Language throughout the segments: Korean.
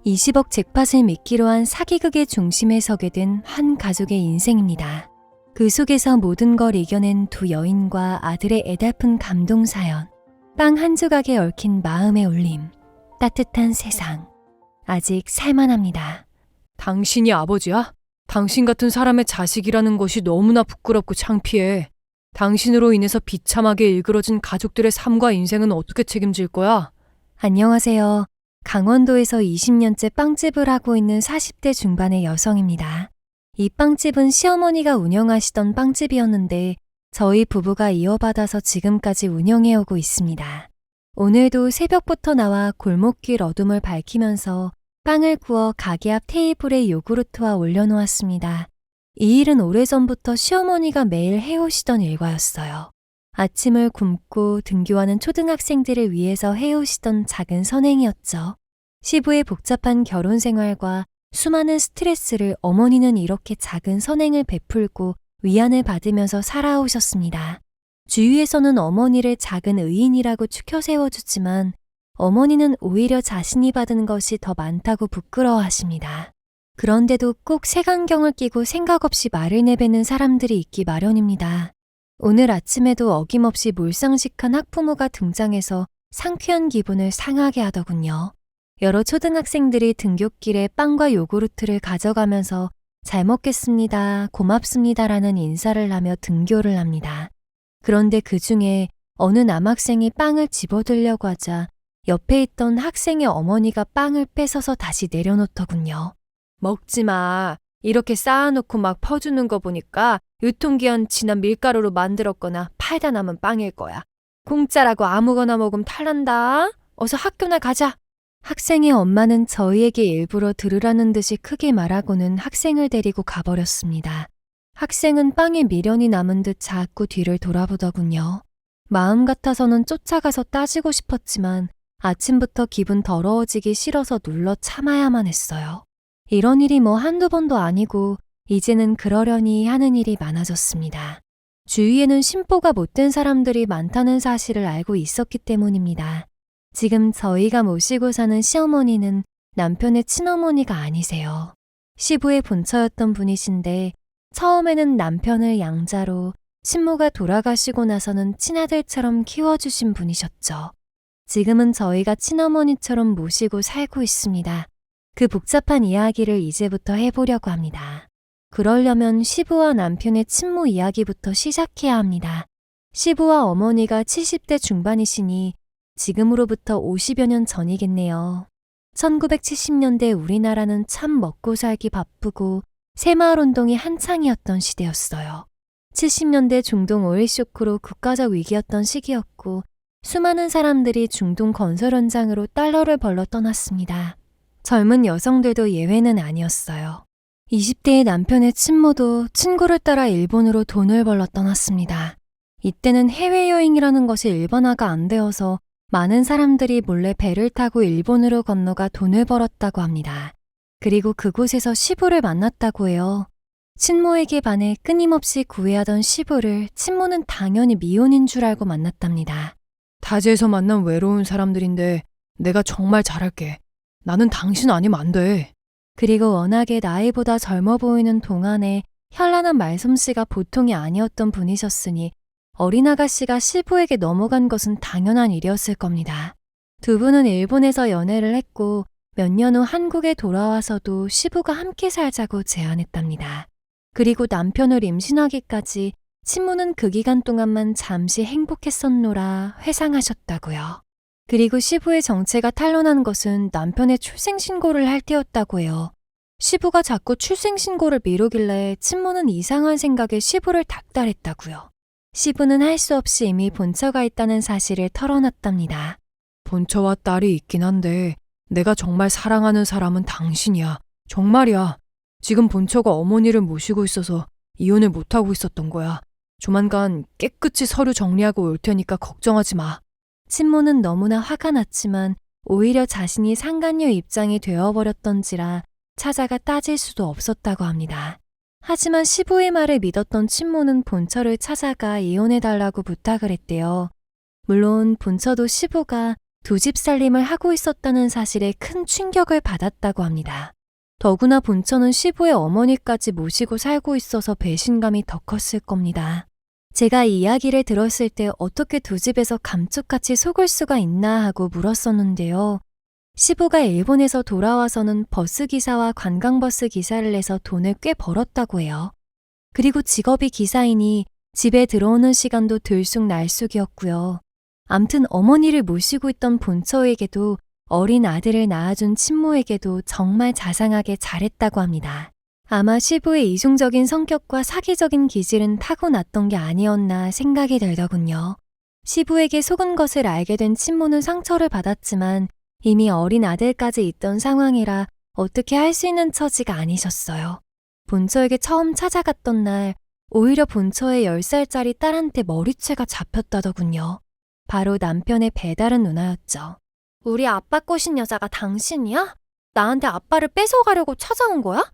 20억 잭팟을 미끼로 한 사기극의 중심에 서게 된 한 가족의 인생입니다. 그 속에서 모든 걸 이겨낸 두 여인과 아들의 애달픈 감동 사연, 빵 한 조각에 얽힌 마음의 울림, 따뜻한 세상. 아직 살만합니다. 당신이 아버지야? 당신 같은 사람의 자식이라는 것이 너무나 부끄럽고 창피해. 당신으로 인해서 비참하게 일그러진 가족들의 삶과 인생은 어떻게 책임질 거야? 안녕하세요. 강원도에서 20년째 빵집을 하고 있는 40대 중반의 여성입니다. 이 빵집은 시어머니가 운영하시던 빵집이었는데 저희 부부가 이어받아서 지금까지 운영해오고 있습니다. 오늘도 새벽부터 나와 골목길 어둠을 밝히면서 빵을 구워 가게 앞 테이블에 요구르트와 올려놓았습니다. 이 일은 오래전부터 시어머니가 매일 해오시던 일과였어요. 아침을 굶고 등교하는 초등학생들을 위해서 해오시던 작은 선행이었죠. 시부의 복잡한 결혼 생활과 수많은 스트레스를 어머니는 이렇게 작은 선행을 베풀고 위안을 받으면서 살아오셨습니다. 주위에서는 어머니를 작은 의인이라고 추켜 세워주지만 어머니는 오히려 자신이 받은 것이 더 많다고 부끄러워하십니다. 그런데도 꼭 색안경을 끼고 생각 없이 말을 내뱉는 사람들이 있기 마련입니다. 오늘 아침에도 어김없이 몰상식한 학부모가 등장해서 상쾌한 기분을 상하게 하더군요. 여러 초등학생들이 등굣길에 빵과 요구르트를 가져가면서 잘 먹겠습니다, 고맙습니다라는 인사를 하며 등교를 합니다. 그런데 그 중에 어느 남학생이 빵을 집어들려고 하자 옆에 있던 학생의 어머니가 빵을 뺏어서 다시 내려놓더군요. 먹지 마. 이렇게 쌓아놓고 막 퍼주는 거 보니까 유통기한 지난 밀가루로 만들었거나 팔다 남은 빵일 거야. 공짜라고 아무거나 먹으면 탈난다. 어서 학교나 가자. 학생의 엄마는 저희에게 일부러 들으라는 듯이 크게 말하고는 학생을 데리고 가버렸습니다. 학생은 빵에 미련이 남은 듯 자꾸 뒤를 돌아보더군요. 마음 같아서는 쫓아가서 따지고 싶었지만 아침부터 기분 더러워지기 싫어서 눌러 참아야만 했어요. 이런 일이 뭐 한두 번도 아니고 이제는 그러려니 하는 일이 많아졌습니다. 주위에는 심보가 못된 사람들이 많다는 사실을 알고 있었기 때문입니다. 지금 저희가 모시고 사는 시어머니는 남편의 친어머니가 아니세요. 시부의 본처였던 분이신데 처음에는 남편을 양자로, 친모가 돌아가시고 나서는 친아들처럼 키워주신 분이셨죠. 지금은 저희가 친어머니처럼 모시고 살고 있습니다. 그 복잡한 이야기를 이제부터 해보려고 합니다. 그러려면 시부와 남편의 친모 이야기부터 시작해야 합니다. 시부와 어머니가 70대 중반이시니 지금으로부터 50여 년 전이겠네요. 1970년대 우리나라는 참 먹고 살기 바쁘고 새마을운동이 한창이었던 시대였어요. 70년대 중동 오일 쇼크로 국가적 위기였던 시기였고 수많은 사람들이 중동 건설 현장으로 달러를 벌러 떠났습니다. 젊은 여성들도 예외는 아니었어요. 20대의 남편의 친모도 친구를 따라 일본으로 돈을 벌러 떠났습니다. 이때는 해외여행이라는 것이 일반화가 안 되어서 많은 사람들이 몰래 배를 타고 일본으로 건너가 돈을 벌었다고 합니다. 그리고 그곳에서 시부를 만났다고 해요. 친모에게 반해 끊임없이 구애하던 시부를 친모는 당연히 미혼인 줄 알고 만났답니다. 타지에서 만난 외로운 사람들인데 내가 정말 잘할게. 나는 당신 아니면 안 돼. 그리고 워낙에 나이보다 젊어 보이는 동안에 현란한 말솜씨가 보통이 아니었던 분이셨으니 어린 아가씨가 시부에게 넘어간 것은 당연한 일이었을 겁니다. 두 분은 일본에서 연애를 했고 몇 년 후 한국에 돌아와서도 시부가 함께 살자고 제안했답니다. 그리고 남편을 임신하기까지 친모는 그 기간 동안만 잠시 행복했었노라 회상하셨다고요. 그리고 시부의 정체가 탄로난 것은 남편의 출생신고를 할 때였다고 해요. 시부가 자꾸 출생신고를 미루길래 친모는 이상한 생각에 시부를 닥달했다고요. 시부는 할 수 없이 이미 본처가 있다는 사실을 털어놨답니다. 본처와 딸이 있긴 한데 내가 정말 사랑하는 사람은 당신이야. 정말이야. 지금 본처가 어머니를 모시고 있어서 이혼을 못하고 있었던 거야. 조만간 깨끗이 서류 정리하고 올 테니까 걱정하지 마. 친모는 너무나 화가 났지만 오히려 자신이 상간녀 입장이 되어버렸던지라 찾아가 따질 수도 없었다고 합니다. 하지만 시부의 말을 믿었던 친모는 본처를 찾아가 이혼해달라고 부탁을 했대요. 물론 본처도 시부가 두 집 살림을 하고 있었다는 사실에 큰 충격을 받았다고 합니다. 더구나 본처는 시부의 어머니까지 모시고 살고 있어서 배신감이 더 컸을 겁니다. 제가 이 이야기를 들었을 때 어떻게 두 집에서 감쪽같이 속을 수가 있나 하고 물었었는데요. 시부가 일본에서 돌아와서는 버스기사와 관광버스 기사를 내서 돈을 꽤 벌었다고 해요. 그리고 직업이 기사이니 집에 들어오는 시간도 들쑥날쑥이었고요. 암튼 어머니를 모시고 있던 본처에게도 어린 아들을 낳아준 친모에게도 정말 자상하게 잘했다고 합니다. 아마 시부의 이중적인 성격과 사기적인 기질은 타고났던 게 아니었나 생각이 들더군요. 시부에게 속은 것을 알게 된 친모는 상처를 받았지만 이미 어린 아들까지 있던 상황이라 어떻게 할 수 있는 처지가 아니셨어요. 본처에게 처음 찾아갔던 날 오히려 본처의 10살짜리 딸한테 머리채가 잡혔다더군요. 바로 남편의 배다른 누나였죠. 우리 아빠 꼬신 여자가 당신이야? 나한테 아빠를 뺏어가려고 찾아온 거야?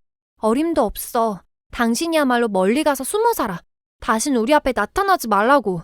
어림도 없어. 당신이야말로 멀리 가서 숨어 살아. 다신 우리 앞에 나타나지 말라고.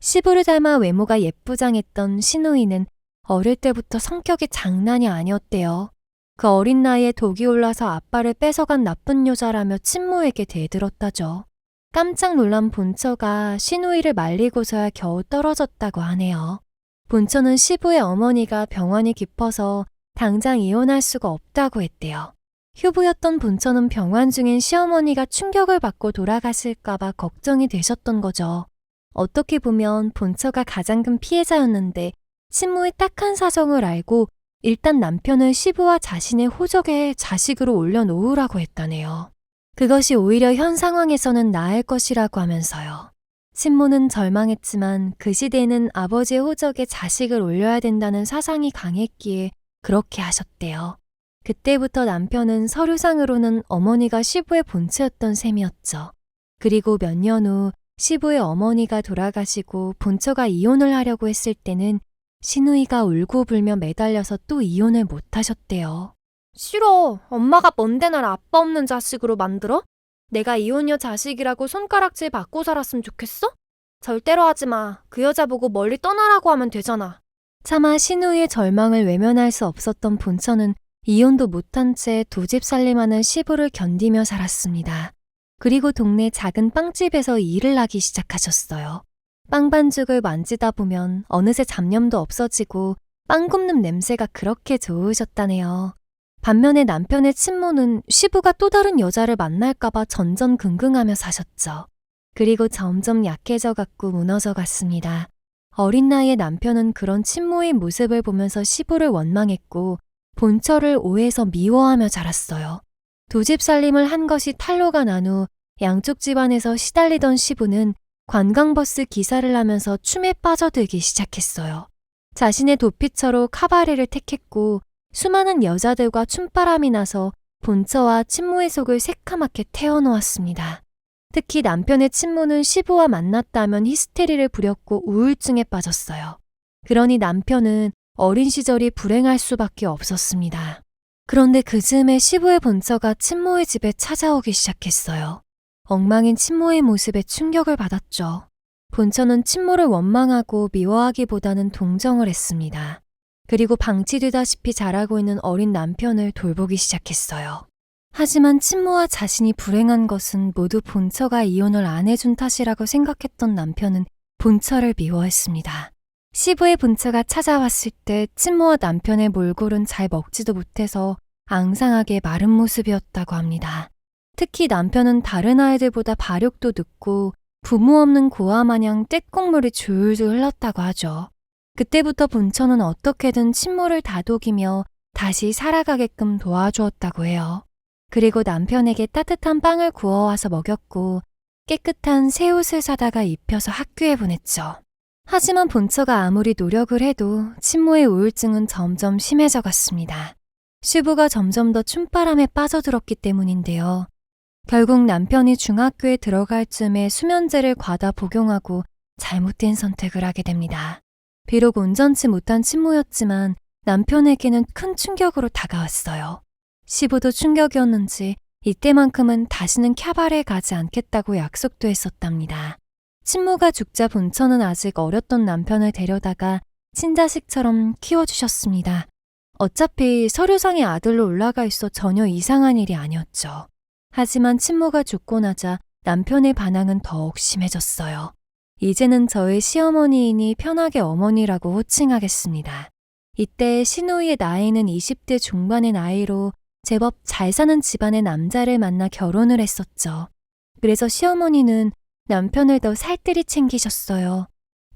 시부를 닮아 외모가 예쁘장했던 시누이는 어릴 때부터 성격이 장난이 아니었대요. 그 어린 나이에 독이 올라서 아빠를 뺏어간 나쁜 여자라며 친모에게 대들었다죠. 깜짝 놀란 본처가 시누이를 말리고서야 겨우 떨어졌다고 하네요. 본처는 시부의 어머니가 병원이 깊어서 당장 이혼할 수가 없다고 했대요. 휴부였던 본처는 병환 중인 시어머니가 충격을 받고 돌아가실까봐 걱정이 되셨던 거죠. 어떻게 보면 본처가 가장 큰 피해자였는데 친모의 딱한 사정을 알고 일단 남편을 시부와 자신의 호적에 자식으로 올려놓으라고 했다네요. 그것이 오히려 현 상황에서는 나을 것이라고 하면서요. 친모는 절망했지만 그 시대에는 아버지의 호적에 자식을 올려야 된다는 사상이 강했기에 그렇게 하셨대요. 그때부터 남편은 서류상으로는 어머니가 시부의 본체였던 셈이었죠. 그리고 몇 년 후 시부의 어머니가 돌아가시고 본처가 이혼을 하려고 했을 때는 시누이가 울고불며 매달려서 또 이혼을 못하셨대요. 싫어. 엄마가 먼데 날 아빠 없는 자식으로 만들어? 내가 이혼녀 자식이라고 손가락질 받고 살았으면 좋겠어? 절대로 하지 마. 그 여자 보고 멀리 떠나라고 하면 되잖아. 차마 시누이의 절망을 외면할 수 없었던 본처는 이혼도 못한 채 두 집 살림하는 시부를 견디며 살았습니다. 그리고 동네 작은 빵집에서 일을 하기 시작하셨어요. 빵 반죽을 만지다 보면 어느새 잡념도 없어지고 빵 굽는 냄새가 그렇게 좋으셨다네요. 반면에 남편의 친모는 시부가 또 다른 여자를 만날까봐 전전긍긍하며 사셨죠. 그리고 점점 약해져갔고 무너져갔습니다. 어린 나이에 남편은 그런 친모의 모습을 보면서 시부를 원망했고 본처를 오해해서 미워하며 자랐어요. 두 집 살림을 한 것이 탄로가 난 후 양쪽 집안에서 시달리던 시부는 관광버스 기사를 하면서 춤에 빠져들기 시작했어요. 자신의 도피처로 카바레를 택했고 수많은 여자들과 춤바람이 나서 본처와 친모의 속을 새카맣게 태워놓았습니다. 특히 남편의 친모는 시부와 만났다면 히스테리를 부렸고 우울증에 빠졌어요. 그러니 남편은 어린 시절이 불행할 수밖에 없었습니다. 그런데 그 즈음에 시부의 본처가 친모의 집에 찾아오기 시작했어요. 엉망인 친모의 모습에 충격을 받았죠. 본처는 친모를 원망하고 미워하기보다는 동정을 했습니다. 그리고 방치되다시피 자라고 있는 어린 남편을 돌보기 시작했어요. 하지만 친모와 자신이 불행한 것은 모두 본처가 이혼을 안 해준 탓이라고 생각했던 남편은 본처를 미워했습니다. 시부의 본처가 찾아왔을 때 친모와 남편의 몰골은 잘 먹지도 못해서 앙상하게 마른 모습이었다고 합니다. 특히 남편은 다른 아이들보다 발육도 늦고 부모 없는 고아 마냥 떼국물이 줄줄 흘렀다고 하죠. 그때부터 본처는 어떻게든 친모를 다독이며 다시 살아가게끔 도와주었다고 해요. 그리고 남편에게 따뜻한 빵을 구워와서 먹였고 깨끗한 새 옷을 사다가 입혀서 학교에 보냈죠. 하지만 본처가 아무리 노력을 해도 친모의 우울증은 점점 심해져 갔습니다. 시부가 점점 더 춤바람에 빠져들었기 때문인데요. 결국 남편이 중학교에 들어갈 쯤에 수면제를 과다 복용하고 잘못된 선택을 하게 됩니다. 비록 온전치 못한 친모였지만 남편에게는 큰 충격으로 다가왔어요. 시부도 충격이었는지 이때만큼은 다시는 캬바레에 가지 않겠다고 약속도 했었답니다. 친모가 죽자 본처는 아직 어렸던 남편을 데려다가 친자식처럼 키워주셨습니다. 어차피 서류상의 아들로 올라가 있어 전혀 이상한 일이 아니었죠. 하지만 친모가 죽고 나자 남편의 반항은 더욱 심해졌어요. 이제는 저의 시어머니이니 편하게 어머니라고 호칭하겠습니다. 이때 시누이의 나이는 20대 중반의 나이로 제법 잘 사는 집안의 남자를 만나 결혼을 했었죠. 그래서 시어머니는 남편을 더 살뜰히 챙기셨어요.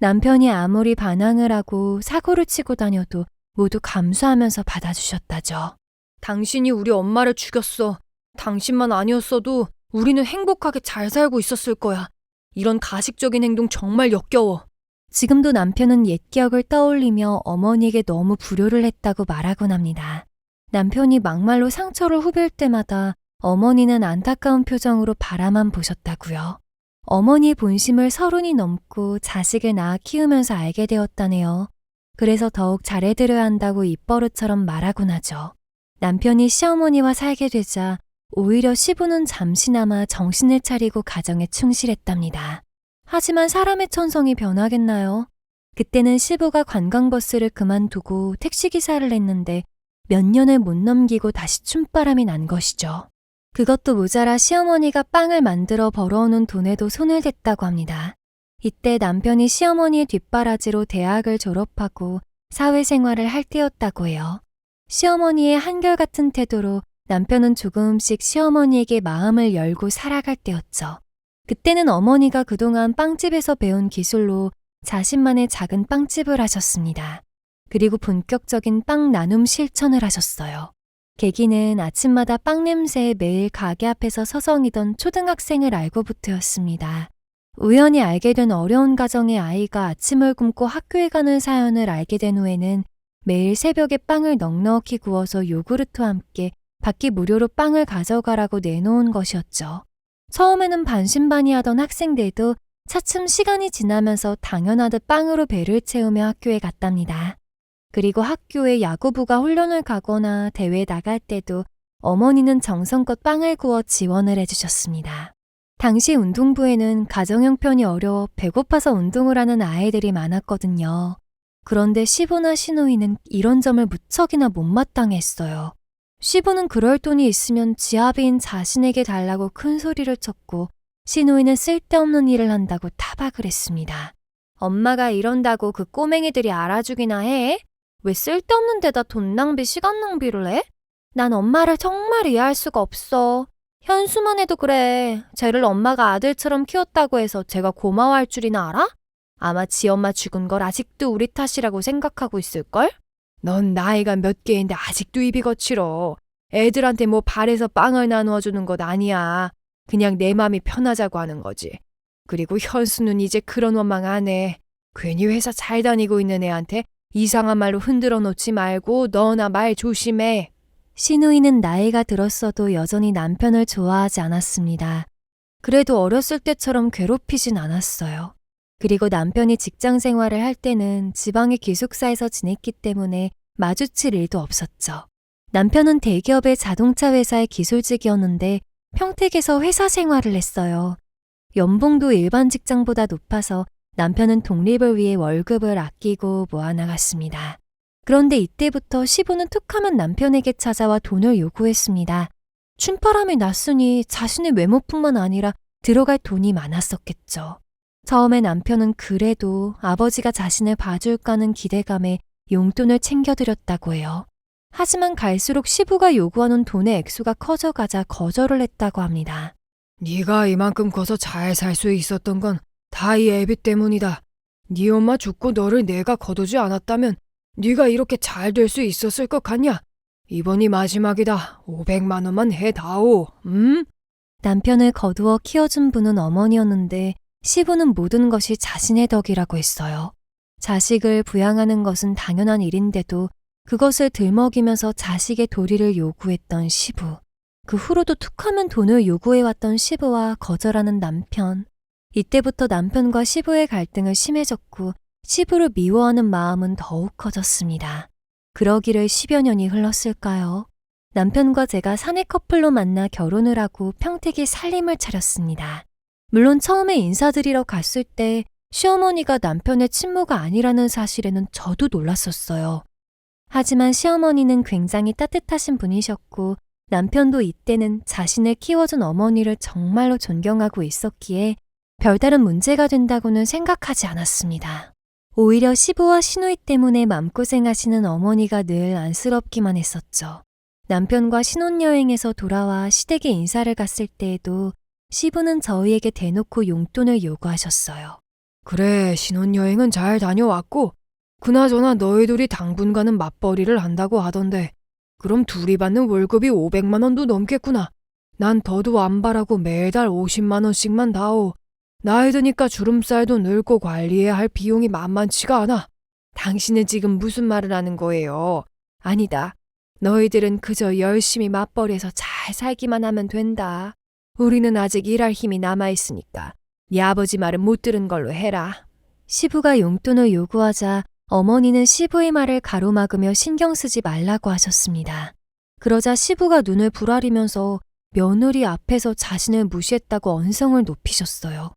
남편이 아무리 반항을 하고 사고를 치고 다녀도 모두 감수하면서 받아주셨다죠. 당신이 우리 엄마를 죽였어. 당신만 아니었어도 우리는 행복하게 잘 살고 있었을 거야. 이런 가식적인 행동 정말 역겨워. 지금도 남편은 옛 기억을 떠올리며 어머니에게 너무 불효를 했다고 말하곤 합니다. 남편이 막말로 상처를 후빌 때마다 어머니는 안타까운 표정으로 바라만 보셨다고요. 어머니의 본심을 30이 넘고 자식을 낳아 키우면서 알게 되었다네요. 그래서 더욱 잘해드려야 한다고 입버릇처럼 말하곤 하죠. 남편이 시어머니와 살게 되자 오히려 시부는 잠시나마 정신을 차리고 가정에 충실했답니다. 하지만 사람의 천성이 변하겠나요? 그때는 시부가 관광버스를 그만두고 택시기사를 했는데 몇 년을 못 넘기고 다시 춤바람이 난 것이죠. 그것도 모자라 시어머니가 빵을 만들어 벌어오는 돈에도 손을 댔다고 합니다. 이때 남편이 시어머니의 뒷바라지로 대학을 졸업하고 사회생활을 할 때였다고 해요. 시어머니의 한결같은 태도로 남편은 조금씩 시어머니에게 마음을 열고 살아갈 때였죠. 그때는 어머니가 그동안 빵집에서 배운 기술로 자신만의 작은 빵집을 하셨습니다. 그리고 본격적인 빵 나눔 실천을 하셨어요. 계기는 아침마다 빵 냄새에 매일 가게 앞에서 서성이던 초등학생을 알고부터였습니다. 우연히 알게 된 어려운 가정의 아이가 아침을 굶고 학교에 가는 사연을 알게 된 후에는 매일 새벽에 빵을 넉넉히 구워서 요구르트와 함께 밖에 무료로 빵을 가져가라고 내놓은 것이었죠. 처음에는 반신반의하던 학생들도 차츰 시간이 지나면서 당연하듯 빵으로 배를 채우며 학교에 갔답니다. 그리고 학교에 야구부가 훈련을 가거나 대회에 나갈 때도 어머니는 정성껏 빵을 구워 지원을 해주셨습니다. 당시 운동부에는 가정 형편이 어려워 배고파서 운동을 하는 아이들이 많았거든요. 그런데 시부나 시누이는 이런 점을 무척이나 못마땅해 했어요. 시부는 그럴 돈이 있으면 지아비인 자신에게 달라고 큰 소리를 쳤고 시누이는 쓸데없는 일을 한다고 타박을 했습니다. 엄마가 이런다고 그 꼬맹이들이 알아주기나 해? 왜 쓸데없는 데다 돈 낭비, 시간 낭비를 해? 난 엄마를 정말 이해할 수가 없어. 현수만 해도 그래. 쟤를 엄마가 아들처럼 키웠다고 해서 제가 고마워할 줄이나 알아? 아마 지 엄마 죽은 걸 아직도 우리 탓이라고 생각하고 있을걸? 넌 나이가 몇 개인데 아직도 입이 거칠어. 애들한테 뭐 발에서 빵을 나누어 주는 것 아니야. 그냥 내 맘이 편하자고 하는 거지. 그리고 현수는 이제 그런 원망 안 해. 괜히 회사 잘 다니고 있는 애한테 이상한 말로 흔들어 놓지 말고 너나 말 조심해. 시누이는 나이가 들었어도 여전히 남편을 좋아하지 않았습니다. 그래도 어렸을 때처럼 괴롭히진 않았어요. 그리고 남편이 직장 생활을 할 때는 지방의 기숙사에서 지냈기 때문에 마주칠 일도 없었죠. 남편은 대기업의 자동차 회사의 기술직이었는데 평택에서 회사 생활을 했어요. 연봉도 일반 직장보다 높아서 남편은 독립을 위해 월급을 아끼고 모아나갔습니다. 그런데 이때부터 시부는 툭하면 남편에게 찾아와 돈을 요구했습니다. 춤바람이 났으니 자신의 외모뿐만 아니라 들어갈 돈이 많았었겠죠. 처음에 남편은 그래도 아버지가 자신을 봐줄까는 기대감에 용돈을 챙겨드렸다고 해요. 하지만 갈수록 시부가 요구하는 돈의 액수가 커져가자 거절을 했다고 합니다. 네가 이만큼 커서 잘 살 수 있었던 건 다 이 애비 때문이다. 네 엄마 죽고 너를 내가 거두지 않았다면 네가 이렇게 잘 될 수 있었을 것 같냐? 이번이 마지막이다. 500만 원만 해다오. 남편을 거두어 키워준 분은 어머니였는데 시부는 모든 것이 자신의 덕이라고 했어요. 자식을 부양하는 것은 당연한 일인데도 그것을 들먹이면서 자식의 도리를 요구했던 시부. 그 후로도 툭하면 돈을 요구해왔던 시부와 거절하는 남편. 이때부터 남편과 시부의 갈등은 심해졌고 시부를 미워하는 마음은 더욱 커졌습니다. 그러기를 10여 년이 흘렀을까요? 남편과 제가 사내 커플로 만나 결혼을 하고 평택에 살림을 차렸습니다. 물론 처음에 인사드리러 갔을 때 시어머니가 남편의 친모가 아니라는 사실에는 저도 놀랐었어요. 하지만 시어머니는 굉장히 따뜻하신 분이셨고 남편도 이때는 자신을 키워준 어머니를 정말로 존경하고 있었기에 별다른 문제가 된다고는 생각하지 않았습니다. 오히려 시부와 시누이 때문에 마음고생하시는 어머니가 늘 안쓰럽기만 했었죠. 남편과 신혼여행에서 돌아와 시댁에 인사를 갔을 때에도 시부는 저희에게 대놓고 용돈을 요구하셨어요. 그래, 신혼여행은 잘 다녀왔고, 그나저나 너희 둘이 당분간은 맞벌이를 한다고 하던데, 그럼 둘이 받는 월급이 500만 원도 넘겠구나. 난 더도 안 바라고 매달 50만 원씩만 다오. 나이 드니까 주름살도 늙고 관리해야 할 비용이 만만치가 않아. 당신은 지금 무슨 말을 하는 거예요? 아니다. 너희들은 그저 열심히 맞벌이해서 잘 살기만 하면 된다. 우리는 아직 일할 힘이 남아있으니까 네 아버지 말은 못 들은 걸로 해라. 시부가 용돈을 요구하자 어머니는 시부의 말을 가로막으며 신경 쓰지 말라고 하셨습니다. 그러자 시부가 눈을 부라리면서 며느리 앞에서 자신을 무시했다고 언성을 높이셨어요.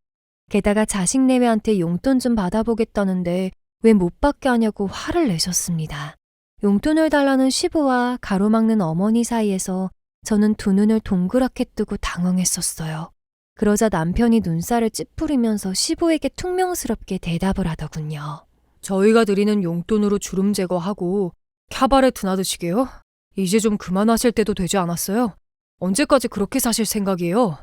게다가 자식 내외한테 용돈 좀 받아보겠다는데 왜 못 받게 하냐고 화를 내셨습니다. 용돈을 달라는 시부와 가로막는 어머니 사이에서 저는 두 눈을 동그랗게 뜨고 당황했었어요. 그러자 남편이 눈살을 찌푸리면서 시부에게 퉁명스럽게 대답을 하더군요. 저희가 드리는 용돈으로 주름 제거하고 캬바레트 놔두시게요? 이제 좀 그만하실 때도 되지 않았어요? 언제까지 그렇게 사실 생각이에요?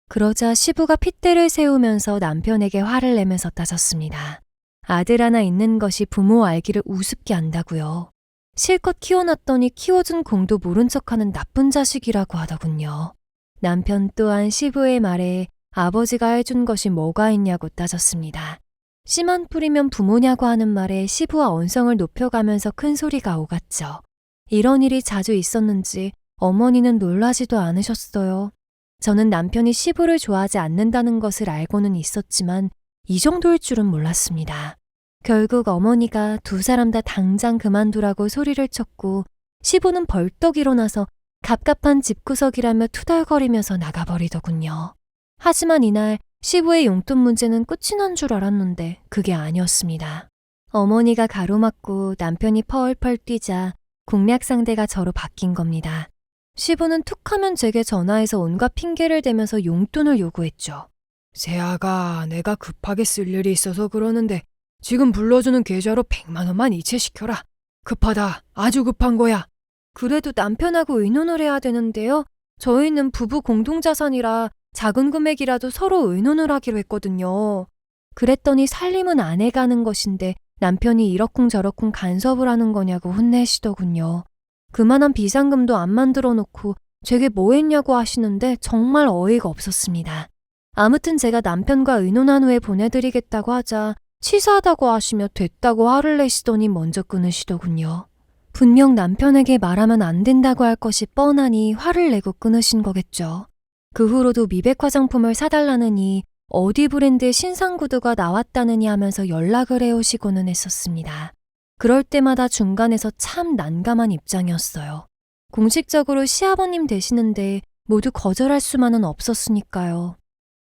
그러자 시부가 핏대를 세우면서 남편에게 화를 내면서 따졌습니다. 아들 하나 있는 것이 부모 알기를 우습게 안다고요. 실컷 키워놨더니 키워준 공도 모른 척하는 나쁜 자식이라고 하더군요. 남편 또한 시부의 말에 아버지가 해준 것이 뭐가 있냐고 따졌습니다. 씨만 뿌리면 부모냐고 하는 말에 시부와 언성을 높여가면서 큰 소리가 오갔죠. 이런 일이 자주 있었는지 어머니는 놀라지도 않으셨어요. 저는 남편이 시부를 좋아하지 않는다는 것을 알고는 있었지만 이 정도일 줄은 몰랐습니다. 결국 어머니가 두 사람 다 당장 그만두라고 소리를 쳤고 시부는 벌떡 일어나서 갑갑한 집구석이라며 투덜거리면서 나가버리더군요. 하지만 이날 시부의 용돈 문제는 끝이 난 줄 알았는데 그게 아니었습니다. 어머니가 가로막고 남편이 펄펄 뛰자 공략 상대가 저로 바뀐 겁니다. 시부는 툭하면 제게 전화해서 온갖 핑계를 대면서 용돈을 요구했죠. 세아가 내가 급하게 쓸 일이 있어서 그러는데 지금 불러주는 계좌로 100만 원만 이체시켜라. 급하다. 아주 급한 거야. 그래도 남편하고 의논을 해야 되는데요. 저희는 부부 공동자산이라 작은 금액이라도 서로 의논을 하기로 했거든요. 그랬더니 살림은 아내가 하는 것인데 남편이 이러쿵저러쿵 간섭을 하는 거냐고 혼내시더군요. 그만한 비상금도 안 만들어 놓고 제게 뭐 했냐고 하시는데 정말 어이가 없었습니다. 아무튼 제가 남편과 의논한 후에 보내드리겠다고 하자 치사하다고 하시며 됐다고 화를 내시더니 먼저 끊으시더군요. 분명 남편에게 말하면 안 된다고 할 것이 뻔하니 화를 내고 끊으신 거겠죠. 그 후로도 미백 화장품을 사달라느니 어디 브랜드의 신상 구두가 나왔다느니 하면서 연락을 해오시고는 했었습니다. 그럴 때마다 중간에서 참 난감한 입장이었어요. 공식적으로 시아버님 되시는데 모두 거절할 수만은 없었으니까요.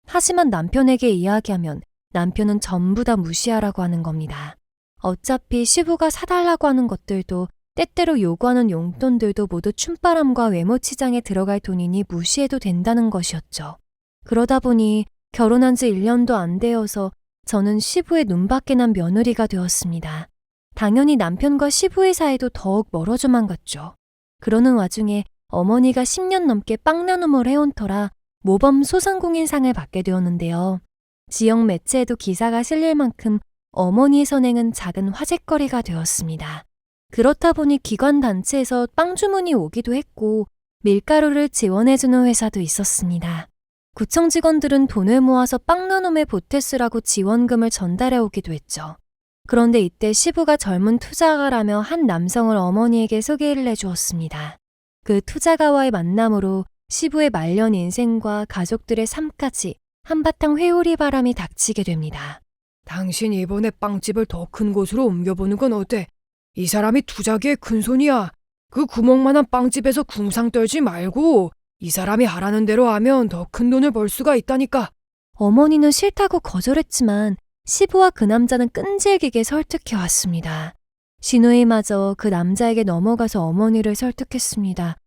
하지만 남편에게 이야기하면 남편은 전부 다 무시하라고 하는 겁니다. 어차피 시부가 사달라고 하는 것들도 때때로 요구하는 용돈들도 모두 춤바람과 외모치장에 들어갈 돈이니 무시해도 된다는 것이었죠. 그러다 보니 결혼한 지 1년도 안 되어서 저는 시부의 눈밖에 난 며느리가 되었습니다. 당연히 남편과 시부의 사이도 더욱 멀어져만 갔죠. 그러는 와중에 어머니가 10년 넘게 빵 나눔을 해온 터라 모범 소상공인상을 받게 되었는데요. 지역 매체에도 기사가 실릴 만큼 어머니의 선행은 작은 화제거리가 되었습니다. 그렇다 보니 기관 단체에서 빵 주문이 오기도 했고 밀가루를 지원해주는 회사도 있었습니다. 구청 직원들은 돈을 모아서 빵 나눔에 보태쓰라고 지원금을 전달해 오기도 했죠. 그런데 이때 시부가 젊은 투자가라며 한 남성을 어머니에게 소개를 해주었습니다. 그 투자가와의 만남으로 시부의 말년 인생과 가족들의 삶까지 한바탕 회오리 바람이 닥치게 됩니다. 당신 이번에 빵집을 더 큰 곳으로 옮겨보는 건 어때? 이 사람이 투자계의 큰손이야. 그 구멍만한 빵집에서 궁상 떨지 말고 이 사람이 하라는 대로 하면 더 큰 돈을 벌 수가 있다니까. 어머니는 싫다고 거절했지만 시부와 그 남자는 끈질기게 설득해왔습니다. 신우이마저 그 남자에게 넘어가서 어머니를 설득했습니다.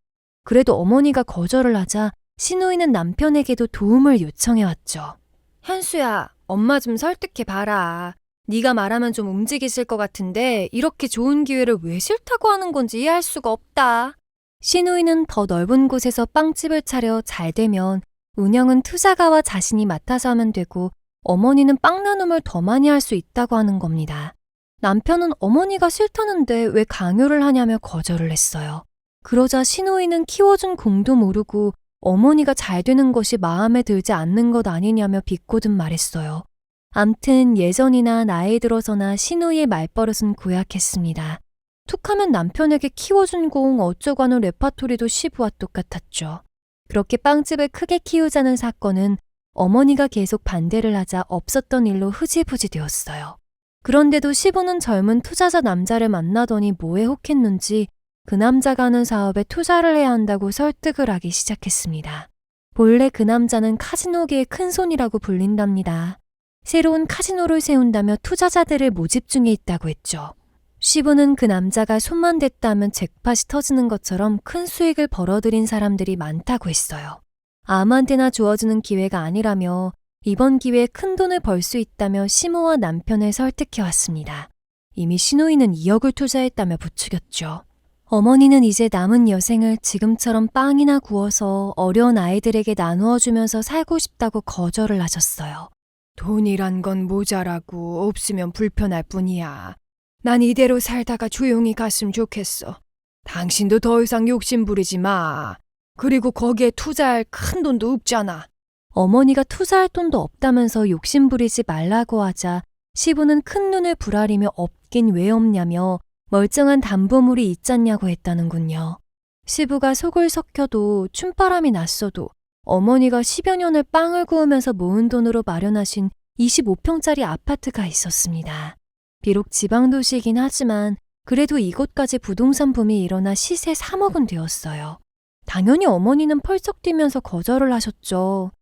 그래도 어머니가 거절을 하자 신우이는 남편에게도 도움을 요청해왔죠. 현수야, 엄마 좀 설득해봐라. 네가 말하면 좀 움직이실 것 같은데 이렇게 좋은 기회를 왜 싫다고 하는 건지 이해할 수가 없다. 신우이는 더 넓은 곳에서 빵집을 차려 잘 되면 운영은 투자가와 자신이 맡아서 하면 되고 어머니는 빵 나눔을 더 많이 할 수 있다고 하는 겁니다. 남편은 어머니가 싫다는데 왜 강요를 하냐며 거절을 했어요. 그러자 신우이는 키워준 공도 모르고 어머니가 잘 되는 것이 마음에 들지 않는 것 아니냐며 비꼬듯 말했어요. 암튼 예전이나 나이 들어서나 신우이의 말버릇은 고약했습니다. 툭하면 남편에게 키워준 공 어쩌고 하는 레파토리도 시부와 똑같았죠. 그렇게 빵집을 크게 키우자는 사건은 어머니가 계속 반대를 하자 없었던 일로 흐지부지 되었어요. 그런데도 시부는 젊은 투자자 남자를 만나더니 뭐에 혹했는지 그 남자가 하는 사업에 투자를 해야 한다고 설득을 하기 시작했습니다. 본래 그 남자는 카지노계의 큰손이라고 불린답니다. 새로운 카지노를 세운다며 투자자들을 모집 중에 있다고 했죠. 시부는 그 남자가 손만 댔다면 잭팟이 터지는 것처럼 큰 수익을 벌어들인 사람들이 많다고 했어요. 아무한테나 주어지는 기회가 아니라며 이번 기회에 큰 돈을 벌 수 있다며 시모와 남편을 설득해왔습니다. 이미 신우이는 2억을 투자했다며 부추겼죠. 어머니는 이제 남은 여생을 지금처럼 빵이나 구워서 어려운 아이들에게 나누어 주면서 살고 싶다고 거절을 하셨어요. 돈이란 건 모자라고 없으면 불편할 뿐이야. 난 이대로 살다가 조용히 갔으면 좋겠어. 당신도 더 이상 욕심 부리지 마. 그리고 거기에 투자할 큰 돈도 없잖아. 어머니가 투자할 돈도 없다면서 욕심 부리지 말라고 하자 시부는 큰 눈을 부라리며 없긴 왜 없냐며 멀쩡한 담보물이 있잖냐고 했다는군요. 시부가 속을 썩혀도 춤바람이 났어도 어머니가 10여 년을 빵을 구우면서 모은 돈으로 마련하신 25평짜리 아파트가 있었습니다. 비록 지방도시이긴 하지만 그래도 이곳까지 부동산 붐이 일어나 시세 3억은 되었어요. 당연히 어머니는 펄쩍 뛰면서 거절을 하셨죠.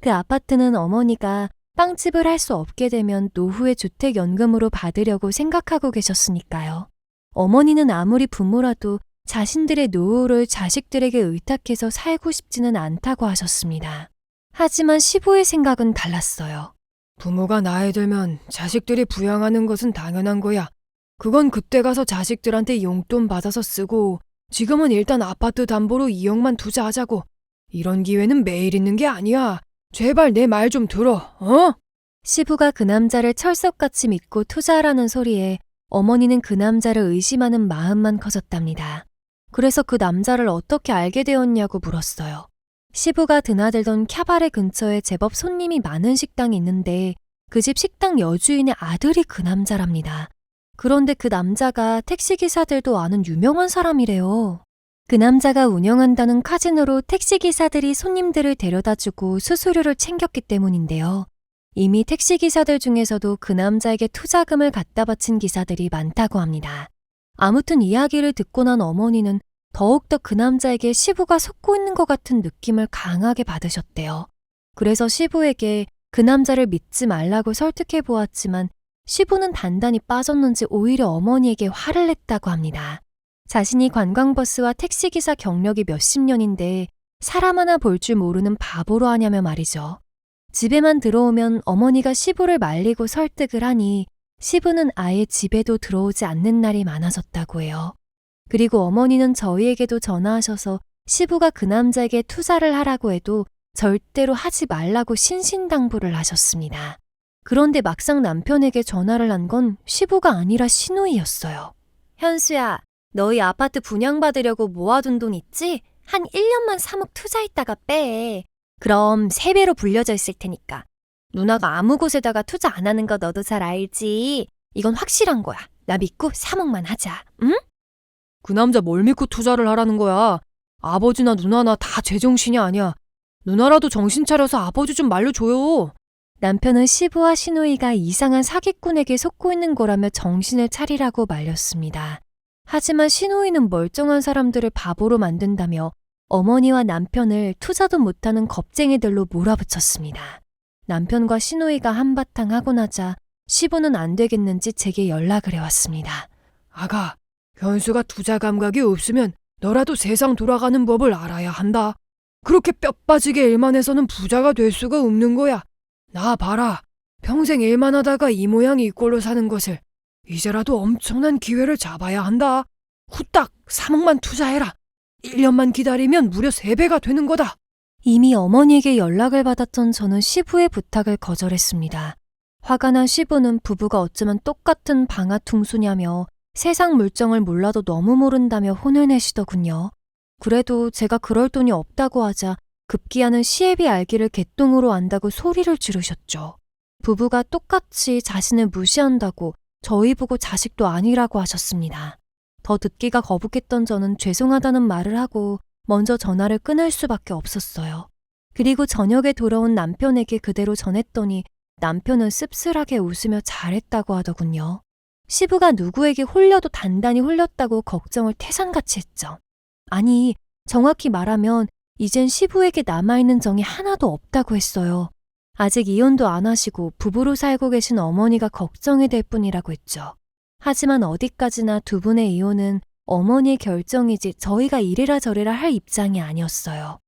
그 아파트는 어머니가 빵집을 할 수 없게 되면 노후의 주택연금으로 받으려고 생각하고 계셨으니까요. 어머니는 아무리 부모라도 자신들의 노후를 자식들에게 의탁해서 살고 싶지는 않다고 하셨습니다. 하지만 시부의 생각은 달랐어요. 부모가 나이 들면 자식들이 부양하는 것은 당연한 거야. 그건 그때 가서 자식들한테 용돈 받아서 쓰고 지금은 일단 아파트 담보로 2억만 투자하자고. 이런 기회는 매일 있는 게 아니야. 제발 내 말 좀 들어, 어? 시부가 그 남자를 철석같이 믿고 투자하라는 소리에 어머니는 그 남자를 의심하는 마음만 커졌답니다. 그래서 그 남자를 어떻게 알게 되었냐고 물었어요. 시부가 드나들던 캬바레 근처에 제법 손님이 많은 식당이 있는데 그 집 식당 여주인의 아들이 그 남자랍니다. 그런데 그 남자가 택시기사들도 아는 유명한 사람이래요. 그 남자가 운영한다는 카지노로 택시기사들이 손님들을 데려다주고 수수료를 챙겼기 때문인데요. 이미 택시기사들 중에서도 그 남자에게 투자금을 갖다 바친 기사들이 많다고 합니다. 아무튼 이야기를 듣고 난 어머니는 더욱더 그 남자에게 시부가 속고 있는 것 같은 느낌을 강하게 받으셨대요. 그래서 시부에게 그 남자를 믿지 말라고 설득해 보았지만 시부는 단단히 빠졌는지 오히려 어머니에게 화를 냈다고 합니다. 자신이 관광버스와 택시기사 경력이 몇십 년인데 사람 하나 볼 줄 모르는 바보로 하냐며 말이죠. 집에만 들어오면 어머니가 시부를 말리고 설득을 하니 시부는 아예 집에도 들어오지 않는 날이 많아졌다고 해요. 그리고 어머니는 저희에게도 전화하셔서 시부가 그 남자에게 투자를 하라고 해도 절대로 하지 말라고 신신당부를 하셨습니다. 그런데 막상 남편에게 전화를 한 건 시부가 아니라 신우이였어요. 현수야, 너희 아파트 분양받으려고 모아둔 돈 있지? 한 1년만 3억 투자했다가 빼. 그럼 3배로 불려져 있을 테니까. 누나가 아무 곳에다가 투자 안 하는 거 너도 잘 알지? 이건 확실한 거야. 나 믿고 3억만 하자. 응? 그 남자 뭘 믿고 투자를 하라는 거야. 아버지나 누나나 다 제정신이 아니야. 누나라도 정신 차려서 아버지 좀 말려줘요. 남편은 시부와 시누이가 이상한 사기꾼에게 속고 있는 거라며 정신을 차리라고 말렸습니다. 하지만 시누이는 멀쩡한 사람들을 바보로 만든다며 어머니와 남편을 투자도 못하는 겁쟁이들로 몰아붙였습니다. 남편과 시누이가 한바탕 하고 나자 시부는 안 되겠는지 제게 연락을 해왔습니다. 아가, 현수가 투자 감각이 없으면 너라도 세상 돌아가는 법을 알아야 한다. 그렇게 뼈 빠지게 일만 해서는 부자가 될 수가 없는 거야. 나 봐라. 평생 일만 하다가 이 모양 이 꼴로 사는 것을 이제라도 엄청난 기회를 잡아야 한다. 후딱 3억만 투자해라. 1년만 기다리면 무려 3배가 되는 거다. 이미 어머니에게 연락을 받았던 저는 시부의 부탁을 거절했습니다. 화가 난 시부는 부부가 어쩌면 똑같은 방아퉁수냐며 세상 물정을 몰라도 너무 모른다며 혼을 내시더군요. 그래도 제가 그럴 돈이 없다고 하자 급기야는 시애비 알기를 개똥으로 안다고 소리를 지르셨죠. 부부가 똑같이 자신을 무시한다고 저희 보고 자식도 아니라고 하셨습니다. 더 듣기가 거북했던 저는 죄송하다는 말을 하고 먼저 전화를 끊을 수밖에 없었어요. 그리고 저녁에 돌아온 남편에게 그대로 전했더니 남편은 씁쓸하게 웃으며 잘했다고 하더군요. 시부가 누구에게 홀려도 단단히 홀렸다고 걱정을 태산같이 했죠. 아니, 정확히 말하면 이젠 시부에게 남아있는 정이 하나도 없다고 했어요. 아직 이혼도 안 하시고 부부로 살고 계신 어머니가 걱정이 될 뿐이라고 했죠. 하지만 어디까지나 두 분의 이혼은 어머니의 결정이지 저희가 이래라 저래라 할 입장이 아니었어요.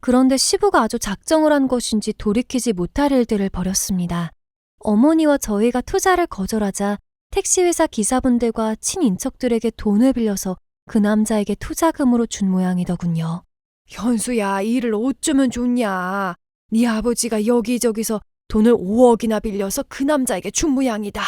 그런데 시부가 아주 작정을 한 것인지 돌이키지 못할 일들을 벌였습니다. 어머니와 저희가 투자를 거절하자 택시회사 기사분들과 친인척들에게 돈을 빌려서 그 남자에게 투자금으로 준 모양이더군요. 현수야, 일을 어쩌면 좋냐. 네 아버지가 여기저기서 돈을 5억이나 빌려서 그 남자에게 준 모양이다.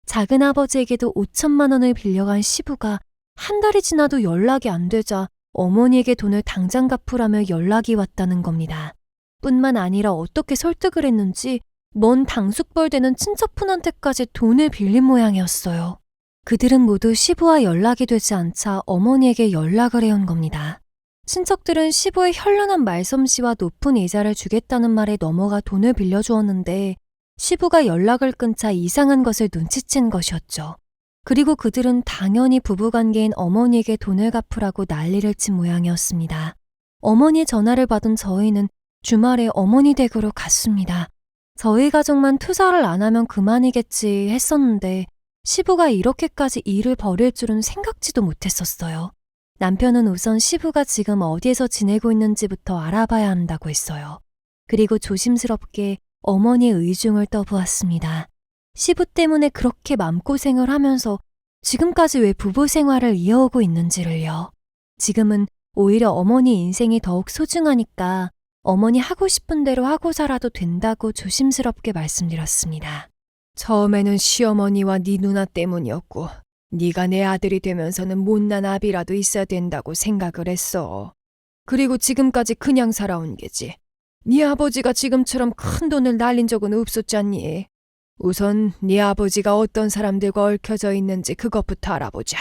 작은 아버지에게도 5천만 원을 빌려간 시부가 한 달이 지나도 연락이 안 되자 어머니에게 돈을 당장 갚으라며 연락이 왔다는 겁니다. 뿐만 아니라 어떻게 설득을 했는지 먼 당숙벌 되는 친척분한테까지 돈을 빌린 모양이었어요. 그들은 모두 시부와 연락이 되지 않자 어머니에게 연락을 해온 겁니다. 친척들은 시부의 현란한 말솜씨와 높은 이자를 주겠다는 말에 넘어가 돈을 빌려주었는데 시부가 연락을 끊자 이상한 것을 눈치챈 것이었죠. 그리고 그들은 당연히 부부관계인 어머니에게 돈을 갚으라고 난리를 친 모양이었습니다. 어머니의 전화를 받은 저희는 주말에 어머니 댁으로 갔습니다. 저희 가족만 투자를 안 하면 그만이겠지 했었는데 시부가 이렇게까지 일을 벌일 줄은 생각지도 못했었어요. 남편은 우선 시부가 지금 어디에서 지내고 있는지부터 알아봐야 한다고 했어요. 그리고 조심스럽게 어머니의 의중을 떠보았습니다. 시부 때문에 그렇게 마음고생을 하면서 지금까지 왜 부부 생활을 이어오고 있는지를요. 지금은 오히려 어머니 인생이 더욱 소중하니까 어머니 하고 싶은 대로 하고 살아도 된다고 조심스럽게 말씀드렸습니다. 처음에는 시어머니와 네 누나 때문이었고 네가 내 아들이 되면서는 못난 아비라도 있어야 된다고 생각을 했어. 그리고 지금까지 그냥 살아온 게지. 네 아버지가 지금처럼 큰 돈을 날린 적은 없었잖니. 우선 네 아버지가 어떤 사람들과 얽혀져 있는지 그것부터 알아보자.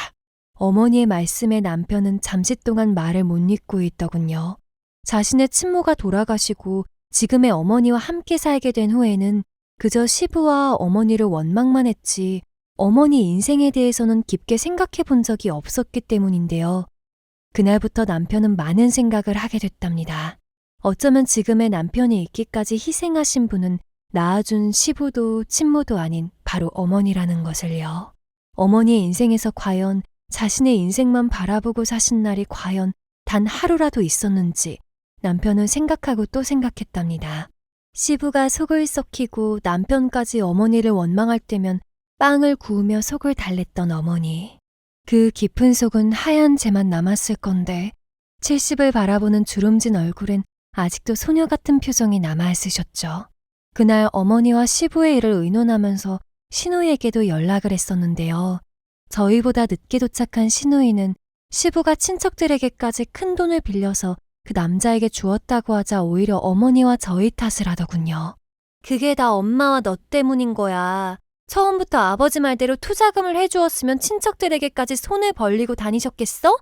어머니의 말씀에 남편은 잠시 동안 말을 못 잇고 있더군요. 자신의 친모가 돌아가시고 지금의 어머니와 함께 살게 된 후에는 그저 시부와 어머니를 원망만 했지 어머니 인생에 대해서는 깊게 생각해 본 적이 없었기 때문인데요. 그날부터 남편은 많은 생각을 하게 됐답니다. 어쩌면 지금의 남편이 있기까지 희생하신 분은 낳아준 시부도 친모도 아닌 바로 어머니라는 것을요. 어머니의 인생에서 과연 자신의 인생만 바라보고 사신 날이 과연 단 하루라도 있었는지 남편은 생각하고 또 생각했답니다. 시부가 속을 썩히고 남편까지 어머니를 원망할 때면 빵을 구우며 속을 달랬던 어머니. 그 깊은 속은 하얀 재만 남았을 건데 70을 바라보는 주름진 얼굴엔 아직도 소녀 같은 표정이 남아있으셨죠. 그날 어머니와 시부의 일을 의논하면서 신우이에게도 연락을 했었는데요. 저희보다 늦게 도착한 신우이는 시부가 친척들에게까지 큰 돈을 빌려서 그 남자에게 주었다고 하자 오히려 어머니와 저희 탓을 하더군요. 그게 다 엄마와 너 때문인 거야. 처음부터 아버지 말대로 투자금을 해주었으면 친척들에게까지 손을 벌리고 다니셨겠어?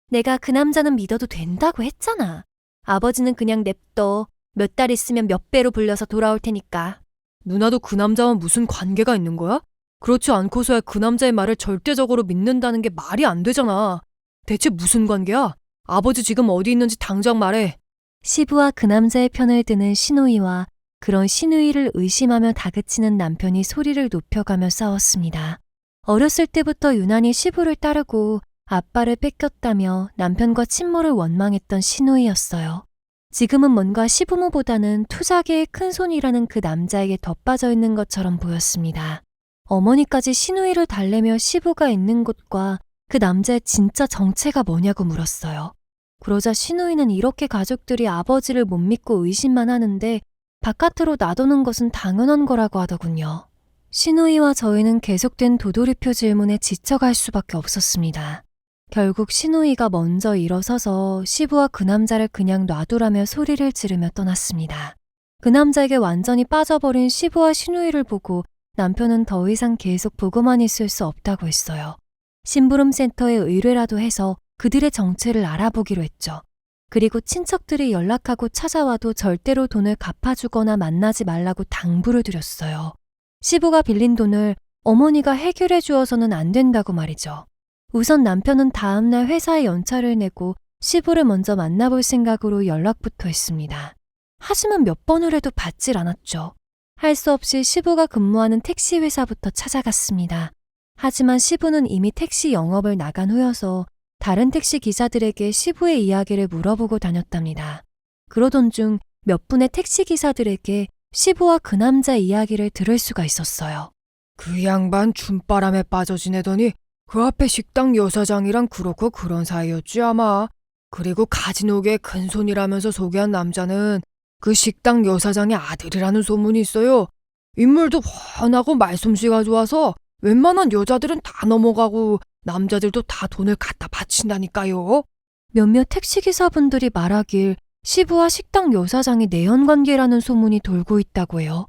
내가 그 남자는 믿어도 된다고 했잖아. 아버지는 그냥 냅둬. 몇 달 있으면 몇 배로 불려서 돌아올 테니까. 누나도 그 남자와 무슨 관계가 있는 거야? 그렇지 않고서야 그 남자의 말을 절대적으로 믿는다는 게 말이 안 되잖아. 대체 무슨 관계야? 아버지 지금 어디 있는지 당장 말해. 시부와 그 남자의 편을 드는 신우이와 그런 시누이를 의심하며 다그치는 남편이 소리를 높여가며 싸웠습니다. 어렸을 때부터 유난히 시부를 따르고 아빠를 뺏겼다며 남편과 친모를 원망했던 시누이였어요. 지금은 뭔가 시부모보다는 투자계의 큰손이라는 그 남자에게 더 빠져 있는 것처럼 보였습니다. 어머니까지 시누이를 달래며 시부가 있는 곳과 그 남자의 진짜 정체가 뭐냐고 물었어요. 그러자 시누이는 이렇게 가족들이 아버지를 못 믿고 의심만 하는데 바깥으로 놔두는 것은 당연한 거라고 하더군요. 시누이와 저희는 계속된 도돌이표 질문에 지쳐갈 수밖에 없었습니다. 결국 시누이가 먼저 일어서서 시부와 그 남자를 그냥 놔두라며 소리를 지르며 떠났습니다. 그 남자에게 완전히 빠져버린 시부와 시누이를 보고 남편은 더 이상 계속 보고만 있을 수 없다고 했어요. 심부름센터에 의뢰라도 해서 그들의 정체를 알아보기로 했죠. 그리고 친척들이 연락하고 찾아와도 절대로 돈을 갚아주거나 만나지 말라고 당부를 드렸어요. 시부가 빌린 돈을 어머니가 해결해 주어서는 안 된다고 말이죠. 우선 남편은 다음날 회사에 연차를 내고 시부를 먼저 만나볼 생각으로 연락부터 했습니다. 하지만 몇 번을 해도 받질 않았죠. 할 수 없이 시부가 근무하는 택시 회사부터 찾아갔습니다. 하지만 시부는 이미 택시 영업을 나간 후여서 다른 택시 기사들에게 시부의 이야기를 물어보고 다녔답니다. 그러던 중 몇 분의 택시 기사들에게 시부와 그 남자 이야기를 들을 수가 있었어요. 그 양반 춤바람에 빠져 지내더니 그 앞에 식당 여사장이랑 그렇고 그런 사이였지 아마. 그리고 가진옥의 큰손이라면서 소개한 남자는 그 식당 여사장의 아들이라는 소문이 있어요. 인물도 훤하고 말솜씨가 좋아서 웬만한 여자들은 다 넘어가고 남자들도 다 돈을 갖다 바친다니까요. 몇몇 택시기사분들이 말하길 시부와 식당 여사장이 내연관계라는 소문이 돌고 있다고 해요.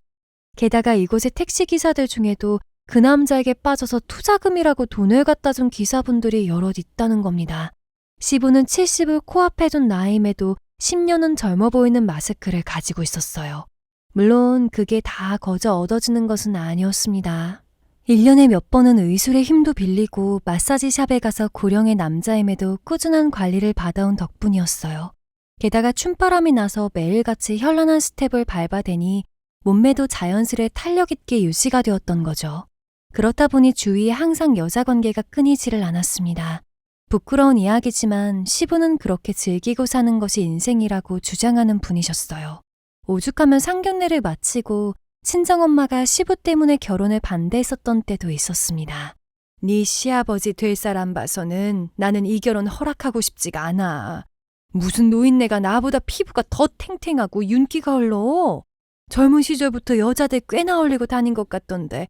게다가 이곳의 택시기사들 중에도 그 남자에게 빠져서 투자금이라고 돈을 갖다 준 기사분들이 여럿 있다는 겁니다. 시부는 70을 코앞에 둔 나이임에도 10년은 젊어 보이는 마스크를 가지고 있었어요. 물론 그게 다 거저 얻어지는 것은 아니었습니다. 1년에 몇 번은 의술의 힘도 빌리고 마사지샵에 가서 고령의 남자임에도 꾸준한 관리를 받아온 덕분이었어요. 게다가 춤바람이 나서 매일같이 현란한 스텝을 밟아대니 몸매도 자연스레 탄력 있게 유지가 되었던 거죠. 그렇다 보니 주위에 항상 여자 관계가 끊이지를 않았습니다. 부끄러운 이야기지만 시부는 그렇게 즐기고 사는 것이 인생이라고 주장하는 분이셨어요. 오죽하면 상견례를 마치고 친정엄마가 시부 때문에 결혼을 반대했었던 때도 있었습니다. 네 시아버지 될 사람 봐서는 나는 이 결혼 허락하고 싶지가 않아. 무슨 노인네가 나보다 피부가 더 탱탱하고 윤기가 흘러. 젊은 시절부터 여자들 꽤나 어울리고 다닌 것 같던데.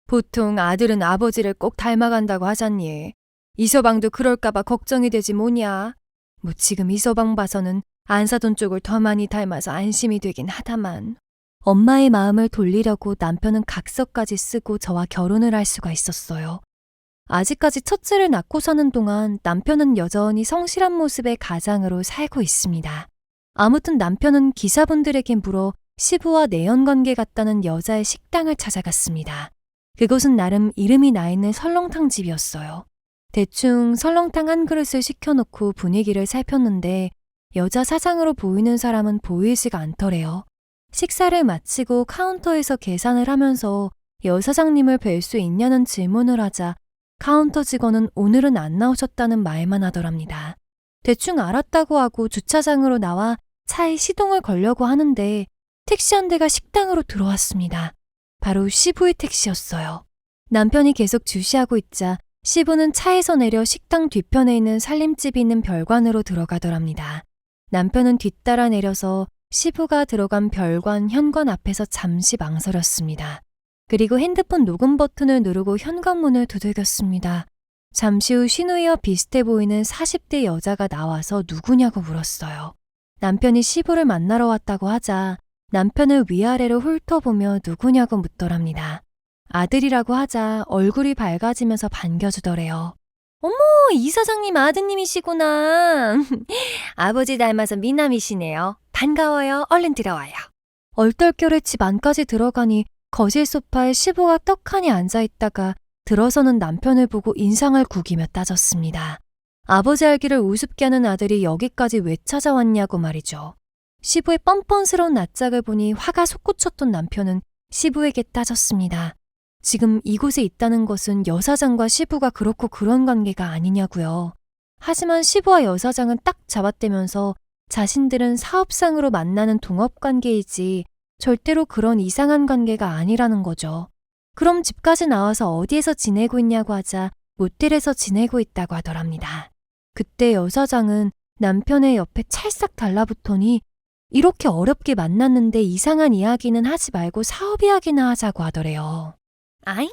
보통 아들은 아버지를 꼭 닮아간다고 하잖니. 이서방도 그럴까봐 걱정이 되지 뭐냐. 뭐 지금 이서방 봐서는 안사돈 쪽을 더 많이 닮아서 안심이 되긴 하다만. 엄마의 마음을 돌리려고 남편은 각서까지 쓰고 저와 결혼을 할 수가 있었어요. 아직까지 첫째를 낳고 사는 동안 남편은 여전히 성실한 모습의 가장으로 살고 있습니다. 아무튼 남편은 기사분들에게 물어 시부와 내연관계 같다는 여자의 식당을 찾아갔습니다. 그곳은 나름 이름이 나 있는 설렁탕 집이었어요. 대충 설렁탕 한 그릇을 시켜놓고 분위기를 살폈는데 여자 사장으로 보이는 사람은 보이지가 않더래요. 식사를 마치고 카운터에서 계산을 하면서 여사장님을 뵐 수 있냐는 질문을 하자 카운터 직원은 오늘은 안 나오셨다는 말만 하더랍니다. 대충 알았다고 하고 주차장으로 나와 차에 시동을 걸려고 하는데 택시 한 대가 식당으로 들어왔습니다. 바로 시부의 택시였어요. 남편이 계속 주시하고 있자 시부는 차에서 내려 식당 뒤편에 있는 살림집이 있는 별관으로 들어가더랍니다. 남편은 뒤따라 내려서 시부가 들어간 별관 현관 앞에서 잠시 망설였습니다. 그리고 핸드폰 녹음 버튼을 누르고 현관문을 두들겼습니다. 잠시 후 시누이와 비슷해 보이는 40대 여자가 나와서 누구냐고 물었어요. 남편이 시부를 만나러 왔다고 하자 남편을 위아래로 훑어보며 누구냐고 묻더랍니다. 아들이라고 하자 얼굴이 밝아지면서 반겨주더래요. 어머, 이 사장님 아드님이시구나. 아버지 닮아서 미남이시네요. 반가워요. 얼른 들어와요. 얼떨결에 집 안까지 들어가니 거실 소파에 시부가 떡하니 앉아있다가 들어서는 남편을 보고 인상을 구기며 따졌습니다. 아버지 알기를 우습게 하는 아들이 여기까지 왜 찾아왔냐고 말이죠. 시부의 뻔뻔스러운 낯짝을 보니 화가 솟구쳤던 남편은 시부에게 따졌습니다. 지금 이곳에 있다는 것은 여사장과 시부가 그렇고 그런 관계가 아니냐고요. 하지만 시부와 여사장은 딱 잡아떼면서 자신들은 사업상으로 만나는 동업관계이지 절대로 그런 이상한 관계가 아니라는 거죠. 그럼 집까지 나와서 어디에서 지내고 있냐고 하자 모텔에서 지내고 있다고 하더랍니다. 그때 여사장은 남편의 옆에 찰싹 달라붙더니 이렇게 어렵게 만났는데 이상한 이야기는 하지 말고 사업 이야기나 하자고 하더래요. 아잉,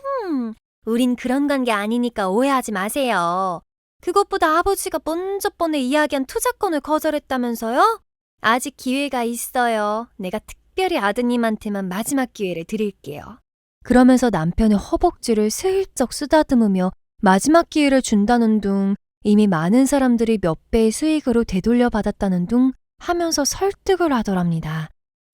우린 그런 관계 아니니까 오해하지 마세요. 그것보다 아버지가 먼저 번에 이야기한 투자권을 거절했다면서요? 아직 기회가 있어요. 내가 특별히 아드님한테만 마지막 기회를 드릴게요. 그러면서 남편의 허벅지를 슬쩍 쓰다듬으며 마지막 기회를 준다는 둥, 이미 많은 사람들이 몇 배의 수익으로 되돌려 받았다는 둥 하면서 설득을 하더랍니다.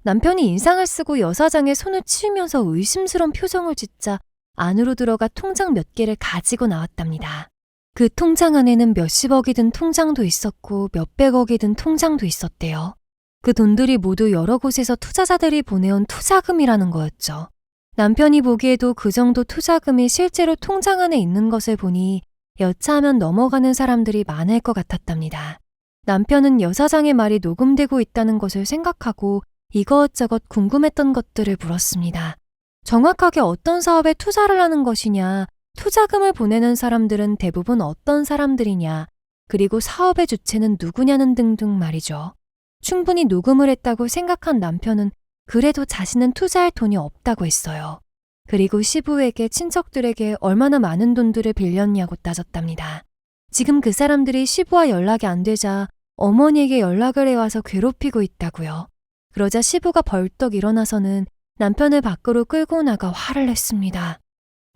남편이 인상을 쓰고 여사장의 손을 치우면서 의심스러운 표정을 짓자 안으로 들어가 통장 몇 개를 가지고 나왔답니다. 그 통장 안에는 몇십억이 든 통장도 있었고 몇백억이 든 통장도 있었대요. 그 돈들이 모두 여러 곳에서 투자자들이 보내온 투자금이라는 거였죠. 남편이 보기에도 그 정도 투자금이 실제로 통장 안에 있는 것을 보니 여차하면 넘어가는 사람들이 많을 것 같았답니다. 남편은 여사장의 말이 녹음되고 있다는 것을 생각하고 이것저것 궁금했던 것들을 물었습니다. 정확하게 어떤 사업에 투자를 하는 것이냐, 투자금을 보내는 사람들은 대부분 어떤 사람들이냐, 그리고 사업의 주체는 누구냐는 등등 말이죠. 충분히 녹음을 했다고 생각한 남편은 그래도 자신은 투자할 돈이 없다고 했어요. 그리고 시부에게 친척들에게 얼마나 많은 돈들을 빌렸냐고 따졌답니다. 지금 그 사람들이 시부와 연락이 안 되자 어머니에게 연락을 해와서 괴롭히고 있다고요. 그러자 시부가 벌떡 일어나서는 남편을 밖으로 끌고 나가 화를 냈습니다.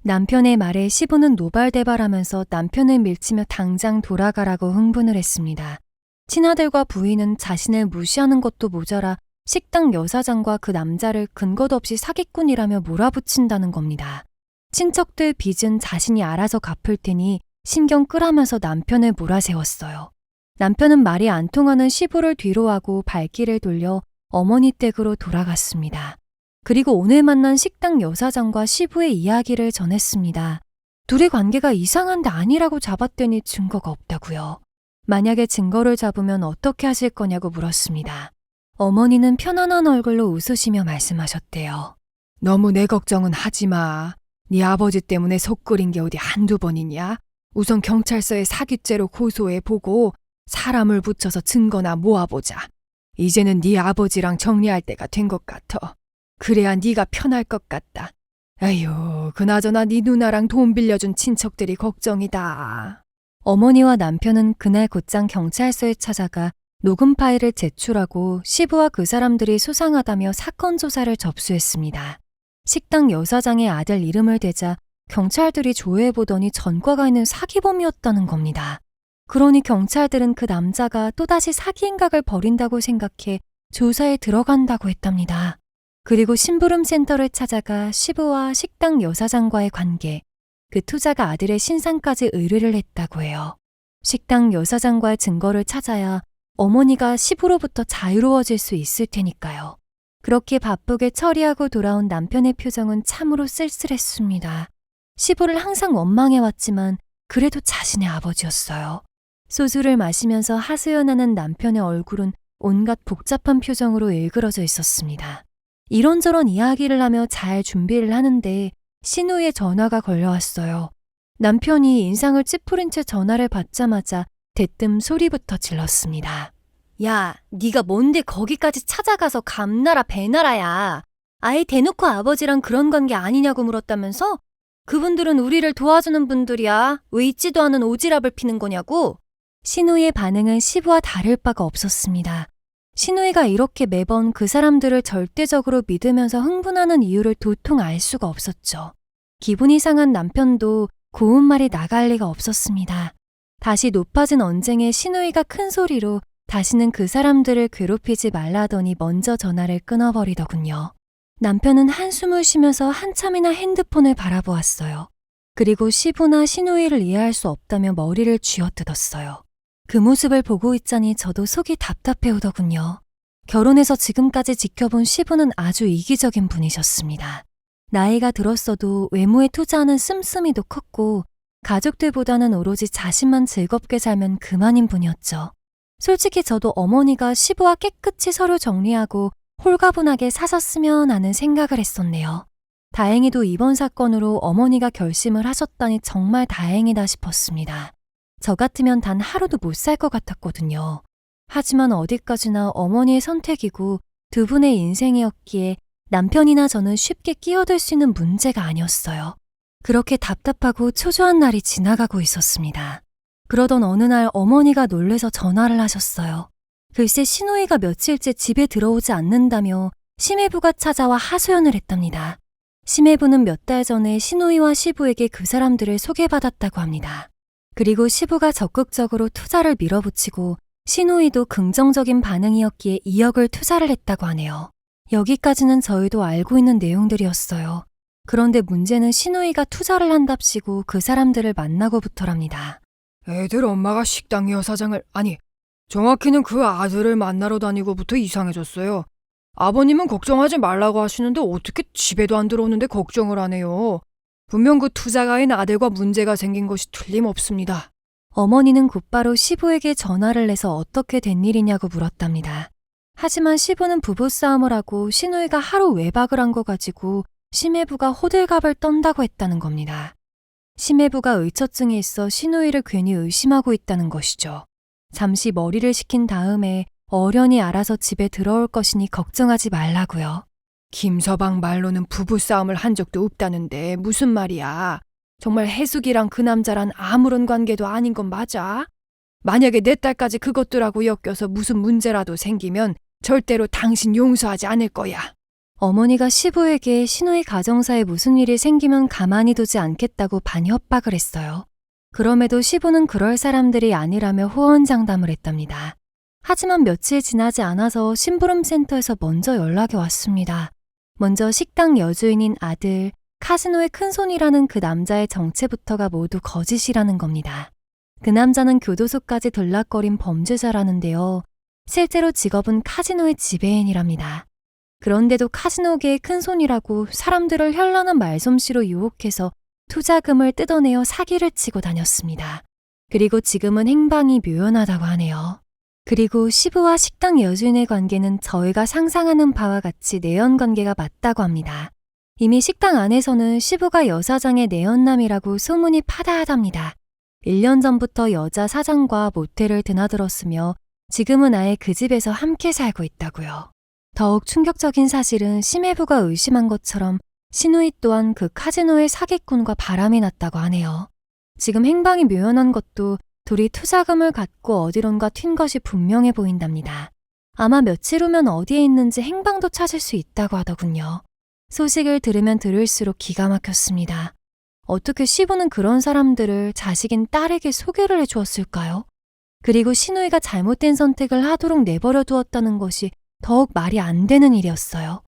남편의 말에 시부는 노발대발하면서 남편을 밀치며 당장 돌아가라고 흥분을 했습니다. 친아들과 부인은 자신을 무시하는 것도 모자라 식당 여사장과 그 남자를 근거도 없이 사기꾼이라며 몰아붙인다는 겁니다. 친척들 빚은 자신이 알아서 갚을 테니 신경 끄라면서 남편을 몰아세웠어요. 남편은 말이 안 통하는 시부를 뒤로하고 발길을 돌려 어머니 댁으로 돌아갔습니다. 그리고 오늘 만난 식당 여사장과 시부의 이야기를 전했습니다. 둘의 관계가 이상한데 아니라고 잡았더니 증거가 없다고요. 만약에 증거를 잡으면 어떻게 하실 거냐고 물었습니다. 어머니는 편안한 얼굴로 웃으시며 말씀하셨대요. 너무 내 걱정은 하지 마. 네 아버지 때문에 속 끓인 게 어디 한두 번이냐? 우선 경찰서에 사기죄로 고소해보고 사람을 붙여서 증거나 모아보자. 이제는 네 아버지랑 정리할 때가 된 것 같아. 그래야 네가 편할 것 같다. 에휴, 그나저나 네 누나랑 돈 빌려준 친척들이 걱정이다. 어머니와 남편은 그날 곧장 경찰서에 찾아가 녹음 파일을 제출하고 시부와 그 사람들이 수상하다며 사건 조사를 접수했습니다. 식당 여사장의 아들 이름을 대자 경찰들이 조회해보더니 전과가 있는 사기범이었다는 겁니다. 그러니 경찰들은 그 남자가 또다시 사기 행각을 벌인다고 생각해 조사에 들어간다고 했답니다. 그리고 심부름센터를 찾아가 시부와 식당 여사장과의 관계, 그 투자가 아들의 신상까지 의뢰를 했다고 해요. 식당 여사장과의 증거를 찾아야 어머니가 시부로부터 자유로워질 수 있을 테니까요. 그렇게 바쁘게 처리하고 돌아온 남편의 표정은 참으로 쓸쓸했습니다. 시부를 항상 원망해왔지만 그래도 자신의 아버지였어요. 소주를 마시면서 하소연하는 남편의 얼굴은 온갖 복잡한 표정으로 일그러져 있었습니다. 이런저런 이야기를 하며 잘 준비를 하는데 신우의 전화가 걸려왔어요. 남편이 인상을 찌푸린 채 전화를 받자마자 대뜸 소리부터 질렀습니다. 야, 네가 뭔데 거기까지 찾아가서 감나라 배나라야. 아예 대놓고 아버지랑 그런 관계 아니냐고 물었다면서? 그분들은 우리를 도와주는 분들이야. 왜 있지도 않은 오지랖을 피는 거냐고? 신우의 반응은 시부와 다를 바가 없었습니다. 신우이가 이렇게 매번 그 사람들을 절대적으로 믿으면서 흥분하는 이유를 도통 알 수가 없었죠. 기분이 상한 남편도 고운 말이 나갈 리가 없었습니다. 다시 높아진 언쟁에 신우이가 큰 소리로 다시는 그 사람들을 괴롭히지 말라더니 먼저 전화를 끊어버리더군요. 남편은 한숨을 쉬면서 한참이나 핸드폰을 바라보았어요. 그리고 시부나 신우이를 이해할 수 없다며 머리를 쥐어뜯었어요. 그 모습을 보고 있자니 저도 속이 답답해 오더군요. 결혼해서 지금까지 지켜본 시부는 아주 이기적인 분이셨습니다. 나이가 들었어도 외모에 투자하는 씀씀이도 컸고 가족들보다는 오로지 자신만 즐겁게 살면 그만인 분이었죠. 솔직히 저도 어머니가 시부와 깨끗이 서류 정리하고 홀가분하게 사셨으면 하는 생각을 했었네요. 다행히도 이번 사건으로 어머니가 결심을 하셨다니 정말 다행이다 싶었습니다. 저 같으면 단 하루도 못 살 것 같았거든요. 하지만 어디까지나 어머니의 선택이고 두 분의 인생이었기에 남편이나 저는 쉽게 끼어들 수 있는 문제가 아니었어요. 그렇게 답답하고 초조한 날이 지나가고 있었습니다. 그러던 어느 날 어머니가 놀래서 전화를 하셨어요. 글쎄 시누이가 며칠째 집에 들어오지 않는다며 시매부가 찾아와 하소연을 했답니다. 시매부는 몇 달 전에 시누이와 시부에게 그 사람들을 소개받았다고 합니다. 그리고 시부가 적극적으로 투자를 밀어붙이고 시누이도 긍정적인 반응이었기에 2억을 투자를 했다고 하네요. 여기까지는 저희도 알고 있는 내용들이었어요. 그런데 문제는 시누이가 투자를 한답시고 그 사람들을 만나고부터랍니다. 애들 엄마가 식당 여사장을, 아니, 정확히는 그 아들을 만나러 다니고부터 이상해졌어요. 아버님은 걱정하지 말라고 하시는데 어떻게 집에도 안 들어오는데 걱정을 하네요. 분명 그 투자가인 아들과 문제가 생긴 것이 틀림없습니다. 어머니는 곧바로 시부에게 전화를 해서 어떻게 된 일이냐고 물었답니다. 하지만 시부는 부부싸움을 하고 시누이가 하루 외박을 한 거 가지고 시매부가 호들갑을 떤다고 했다는 겁니다. 시매부가 의처증이 있어 시누이를 괜히 의심하고 있다는 것이죠. 잠시 머리를 식힌 다음에 어련히 알아서 집에 들어올 것이니 걱정하지 말라고요. 김서방 말로는 부부싸움을 한 적도 없다는데 무슨 말이야. 정말 해숙이랑 그 남자란 아무런 관계도 아닌 건 맞아? 만약에 내 딸까지 그것들하고 엮여서 무슨 문제라도 생기면 절대로 당신 용서하지 않을 거야. 어머니가 시부에게 시누이 가정사에 무슨 일이 생기면 가만히 두지 않겠다고 반협박을 했어요. 그럼에도 시부는 그럴 사람들이 아니라며 호언장담을 했답니다. 하지만 며칠 지나지 않아서 심부름센터에서 먼저 연락이 왔습니다. 먼저 식당 여주인인 아들, 카지노의 큰손이라는 그 남자의 정체부터가 모두 거짓이라는 겁니다. 그 남자는 교도소까지 들락거린 범죄자라는데요. 실제로 직업은 카지노의 지배인이랍니다. 그런데도 카지노계의 큰손이라고 사람들을 현란한 말솜씨로 유혹해서 투자금을 뜯어내어 사기를 치고 다녔습니다. 그리고 지금은 행방이 묘연하다고 하네요. 그리고 시부와 식당 여주인의 관계는 저희가 상상하는 바와 같이 내연관계가 맞다고 합니다. 이미 식당 안에서는 시부가 여사장의 내연남이라고 소문이 파다하답니다. 1년 전부터 여자 사장과 모텔을 드나들었으며 지금은 아예 그 집에서 함께 살고 있다고요. 더욱 충격적인 사실은 시매부가 의심한 것처럼 시누이 또한 그 카지노의 사기꾼과 바람이 났다고 하네요. 지금 행방이 묘연한 것도 둘이 투자금을 갖고 어디론가 튄 것이 분명해 보인답니다. 아마 며칠 후면 어디에 있는지 행방도 찾을 수 있다고 하더군요. 소식을 들으면 들을수록 기가 막혔습니다. 어떻게 시부는 그런 사람들을 자식인 딸에게 소개를 해주었을까요? 그리고 시누이가 잘못된 선택을 하도록 내버려 두었다는 것이 더욱 말이 안 되는 일이었어요.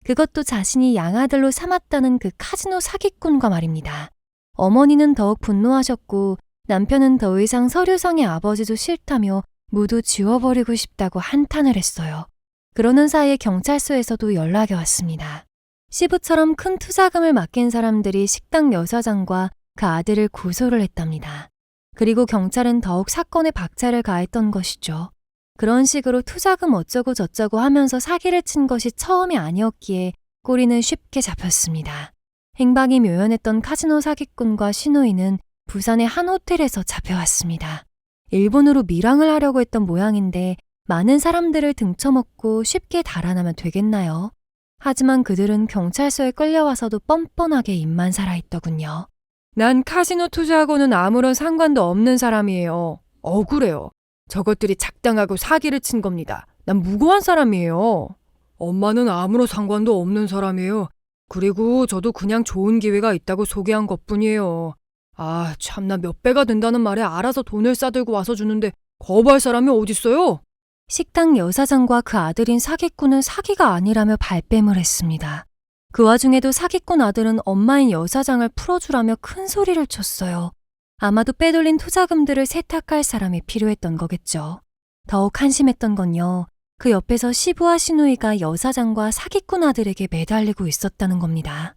그것도 자신이 양아들로 삼았다는 그 카지노 사기꾼과 말입니다. 어머니는 더욱 분노하셨고 남편은 더 이상 서류상의 아버지도 싫다며 모두 지워버리고 싶다고 한탄을 했어요. 그러는 사이에 경찰서에서도 연락이 왔습니다. 시부처럼 큰 투자금을 맡긴 사람들이 식당 여사장과 그 아들을 고소를 했답니다. 그리고 경찰은 더욱 사건에 박차를 가했던 것이죠. 그런 식으로 투자금 어쩌고 저쩌고 하면서 사기를 친 것이 처음이 아니었기에 꼬리는 쉽게 잡혔습니다. 행방이 묘연했던 카지노 사기꾼과 시누이는 부산의 한 호텔에서 잡혀왔습니다. 일본으로 밀항을 하려고 했던 모양인데 많은 사람들을 등쳐먹고 쉽게 달아나면 되겠나요? 하지만 그들은 경찰서에 끌려와서도 뻔뻔하게 입만 살아있더군요. 난 카지노 투자하고는 아무런 상관도 없는 사람이에요. 억울해요. 저것들이 작당하고 사기를 친 겁니다. 난 무고한 사람이에요. 엄마는 아무런 상관도 없는 사람이에요. 그리고 저도 그냥 좋은 기회가 있다고 소개한 것뿐이에요. 아, 참나 몇 배가 된다는 말에 알아서 돈을 싸들고 와서 주는데 거부할 사람이 어딨어요? 식당 여사장과 그 아들인 사기꾼은 사기가 아니라며 발뺌을 했습니다. 그 와중에도 사기꾼 아들은 엄마인 여사장을 풀어주라며 큰 소리를 쳤어요. 아마도 빼돌린 투자금들을 세탁할 사람이 필요했던 거겠죠. 더욱 한심했던 건요. 그 옆에서 시부와 시누이가 여사장과 사기꾼 아들에게 매달리고 있었다는 겁니다.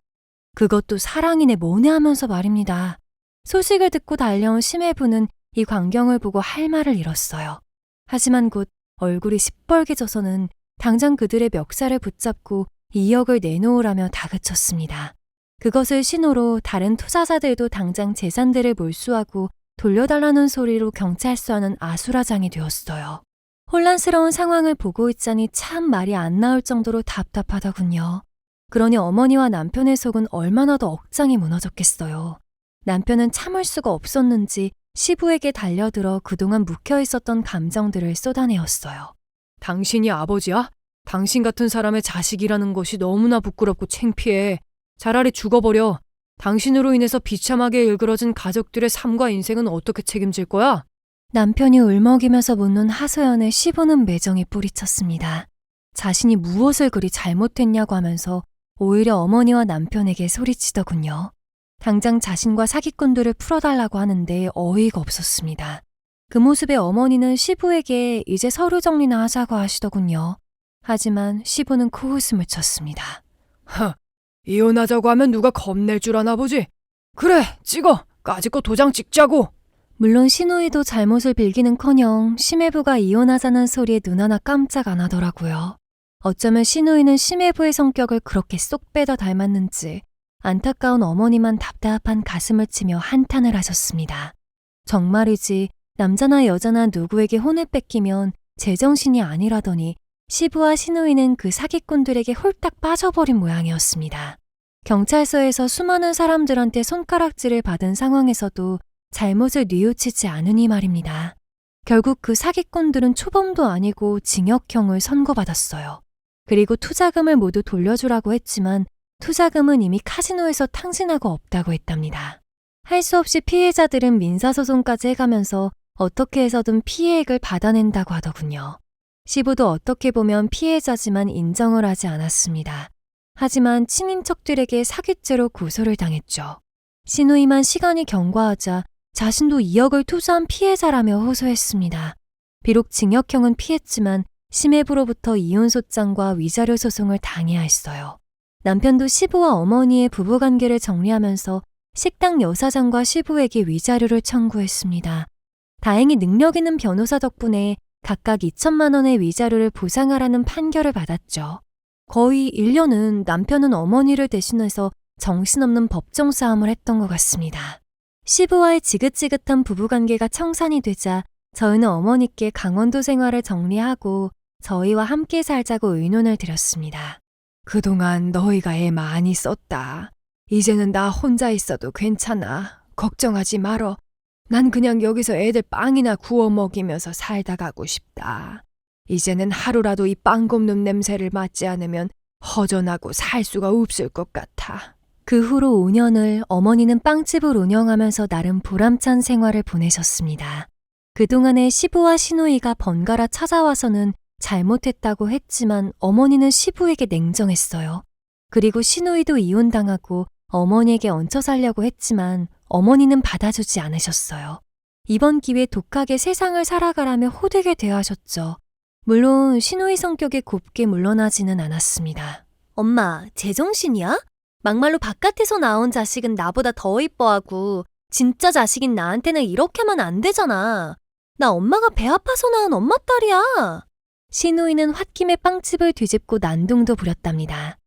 그것도 사랑이네 뭐네 하면서 말입니다. 소식을 듣고 달려온 심해부는 이 광경을 보고 할 말을 잃었어요. 하지만 곧 얼굴이 시뻘개져서는 당장 그들의 멱살을 붙잡고 2억을 내놓으라며 다그쳤습니다. 그것을 신호로 다른 투자자들도 당장 재산들을 몰수하고 돌려달라는 소리로 경찰서와는 아수라장이 되었어요. 혼란스러운 상황을 보고 있자니 참 말이 안 나올 정도로 답답하더군요. 그러니 어머니와 남편의 속은 얼마나 더 억장이 무너졌겠어요. 남편은 참을 수가 없었는지 시부에게 달려들어 그동안 묵혀있었던 감정들을 쏟아내었어요. 당신이 아버지야? 당신 같은 사람의 자식이라는 것이 너무나 부끄럽고 창피해. 차라리 죽어버려. 당신으로 인해서 비참하게 일그러진 가족들의 삶과 인생은 어떻게 책임질 거야? 남편이 울먹이면서 묻는 하소연에 시부는 매정히 뿌리쳤습니다. 자신이 무엇을 그리 잘못했냐고 하면서 오히려 어머니와 남편에게 소리치더군요. 당장 자신과 사기꾼들을 풀어달라고 하는데 어이가 없었습니다. 그 모습에 어머니는 시부에게 이제 서류 정리나 하자고 하시더군요. 하지만 시부는 코웃음을 쳤습니다. 이혼하자고 하면 누가 겁낼 줄 아나 보지? 그래, 찍어! 까짓거 도장 찍자고! 물론 시누이도 잘못을 빌기는커녕 심해부가 이혼하자는 소리에 눈 하나 깜짝 안 하더라고요. 어쩌면 시누이는 심해부의 성격을 그렇게 쏙 빼다 닮았는지 안타까운 어머니만 답답한 가슴을 치며 한탄을 하셨습니다. 정말이지 남자나 여자나 누구에게 혼을 뺏기면 제정신이 아니라더니 시부와 시누이는 그 사기꾼들에게 홀딱 빠져버린 모양이었습니다. 경찰서에서 수많은 사람들한테 손가락질을 받은 상황에서도 잘못을 뉘우치지 않으니 말입니다. 결국 그 사기꾼들은 초범도 아니고 징역형을 선고받았어요. 그리고 투자금을 모두 돌려주라고 했지만 투자금은 이미 카지노에서 탕진하고 없다고 했답니다. 할 수 없이 피해자들은 민사소송까지 해가면서 어떻게 해서든 피해액을 받아낸다고 하더군요. 시부도 어떻게 보면 피해자지만 인정을 하지 않았습니다. 하지만 친인척들에게 사기죄로 고소를 당했죠. 시누이만 시간이 경과하자 자신도 2억을 투자한 피해자라며 호소했습니다. 비록 징역형은 피했지만 심해부로부터 이혼소장과 위자료 소송을 당해야 했어요. 남편도 시부와 어머니의 부부관계를 정리하면서 식당 여사장과 시부에게 위자료를 청구했습니다. 다행히 능력 있는 변호사 덕분에 각각 2천만 원의 위자료를 보상하라는 판결을 받았죠. 거의 1년은 남편은 어머니를 대신해서 정신없는 법정 싸움을 했던 것 같습니다. 시부와의 지긋지긋한 부부관계가 청산이 되자 저희는 어머니께 강원도 생활을 정리하고 저희와 함께 살자고 의논을 드렸습니다. 그동안 너희가 애 많이 썼다. 이제는 나 혼자 있어도 괜찮아. 걱정하지 말어. 난 그냥 여기서 애들 빵이나 구워 먹이면서 살다 가고 싶다. 이제는 하루라도 이 빵 굽는 냄새를 맡지 않으면 허전하고 살 수가 없을 것 같아. 그 후로 5년을 어머니는 빵집을 운영하면서 나름 보람찬 생활을 보내셨습니다. 그동안에 시부와 시누이가 번갈아 찾아와서는 잘못했다고 했지만 어머니는 시부에게 냉정했어요. 그리고 시누이도 이혼당하고 어머니에게 얹혀 살려고 했지만 어머니는 받아주지 않으셨어요. 이번 기회에 독하게 세상을 살아가라며 호되게 대하셨죠. 물론 시누이 성격에 곱게 물러나지는 않았습니다. 엄마, 제정신이야? 막말로 바깥에서 나온 자식은 나보다 더 이뻐하고 진짜 자식인 나한테는 이렇게 하면 안 되잖아. 나 엄마가 배 아파서 낳은 엄마 딸이야. 시누이는 홧김에 빵집을 뒤집고 난동도 부렸답니다.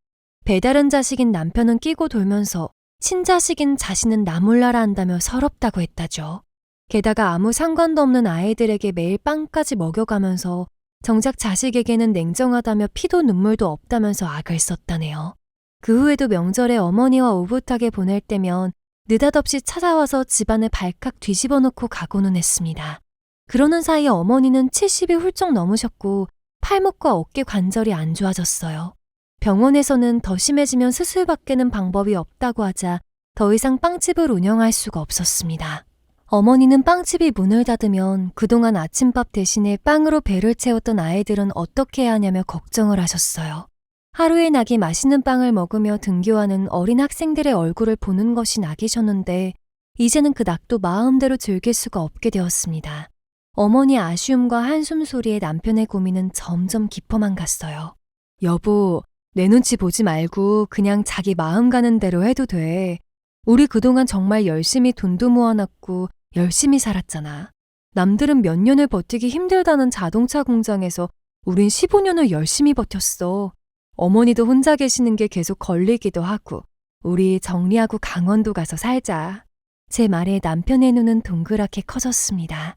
배다른 자식인 남편은 끼고 돌면서 친자식인 자신은 나 몰라라 한다며 서럽다고 했다죠. 게다가 아무 상관도 없는 아이들에게 매일 빵까지 먹여가면서 정작 자식에게는 냉정하다며 피도 눈물도 없다면서 악을 썼다네요. 그 후에도 명절에 어머니와 오붓하게 보낼 때면 느닷없이 찾아와서 집안을 발칵 뒤집어 놓고 가고는 했습니다. 그러는 사이에 어머니는 70이 훌쩍 넘으셨고 팔목과 어깨 관절이 안 좋아졌어요. 병원에서는 더 심해지면 수술밖에는 방법이 없다고 하자 더 이상 빵집을 운영할 수가 없었습니다. 어머니는 빵집이 문을 닫으면 그동안 아침밥 대신에 빵으로 배를 채웠던 아이들은 어떻게 해야 하냐며 걱정을 하셨어요. 하루에 낙이 맛있는 빵을 먹으며 등교하는 어린 학생들의 얼굴을 보는 것이 낙이셨는데 이제는 그 낙도 마음대로 즐길 수가 없게 되었습니다. 어머니 아쉬움과 한숨 소리에 남편의 고민은 점점 깊어만 갔어요. 여보, 내 눈치 보지 말고 그냥 자기 마음 가는 대로 해도 돼. 우리 그동안 정말 열심히 돈도 모아놨고 열심히 살았잖아. 남들은 몇 년을 버티기 힘들다는 자동차 공장에서 우린 15년을 열심히 버텼어. 어머니도 혼자 계시는 게 계속 걸리기도 하고 우리 정리하고 강원도 가서 살자. 제 말에 남편의 눈은 동그랗게 커졌습니다.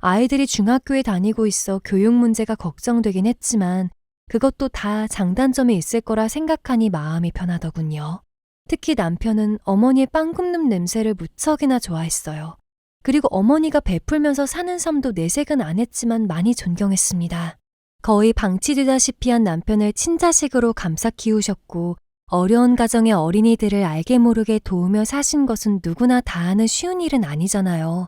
아이들이 중학교에 다니고 있어 교육 문제가 걱정되긴 했지만 그것도 다 장단점이 있을 거라 생각하니 마음이 편하더군요. 특히 남편은 어머니의 빵 굽는 냄새를 무척이나 좋아했어요. 그리고 어머니가 베풀면서 사는 삶도 내색은 안 했지만 많이 존경했습니다. 거의 방치되다시피 한 남편을 친자식으로 감싸 키우셨고 어려운 가정의 어린이들을 알게 모르게 도우며 사신 것은 누구나 다 하는 쉬운 일은 아니잖아요.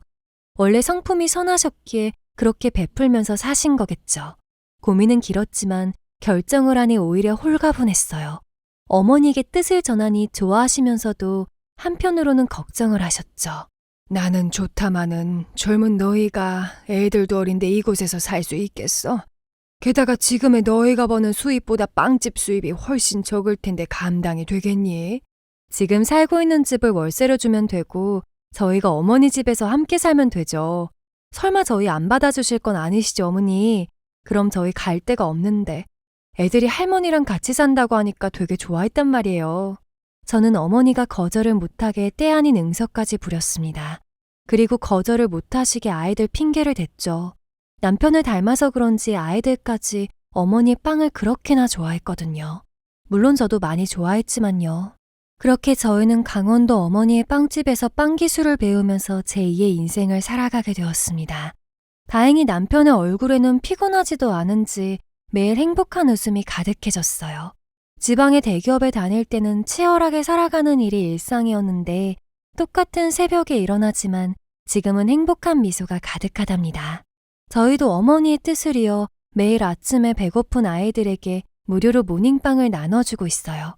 원래 성품이 선하셨기에 그렇게 베풀면서 사신 거겠죠. 고민은 길었지만 결정을 하니 오히려 홀가분했어요. 어머니에게 뜻을 전하니 좋아하시면서도 한편으로는 걱정을 하셨죠. 나는 좋다마는 젊은 너희가 애들도 어린데 이곳에서 살 수 있겠어? 게다가 지금의 너희가 버는 수입보다 빵집 수입이 훨씬 적을 텐데 감당이 되겠니? 지금 살고 있는 집을 월세로 주면 되고 저희가 어머니 집에서 함께 살면 되죠. 설마 저희 안 받아주실 건 아니시죠, 어머니? 그럼 저희 갈 데가 없는데. 애들이 할머니랑 같이 산다고 하니까 되게 좋아했단 말이에요. 저는 어머니가 거절을 못하게 때 아닌 응석까지 부렸습니다. 그리고 거절을 못하시게 아이들 핑계를 댔죠. 남편을 닮아서 그런지 아이들까지 어머니의 빵을 그렇게나 좋아했거든요. 물론 저도 많이 좋아했지만요. 그렇게 저희는 강원도 어머니의 빵집에서 빵 기술을 배우면서 제2의 인생을 살아가게 되었습니다. 다행히 남편의 얼굴에는 피곤하지도 않은지 매일 행복한 웃음이 가득해졌어요. 지방의 대기업에 다닐 때는 치열하게 살아가는 일이 일상이었는데 똑같은 새벽에 일어나지만 지금은 행복한 미소가 가득하답니다. 저희도 어머니의 뜻을 이어 매일 아침에 배고픈 아이들에게 무료로 모닝빵을 나눠주고 있어요.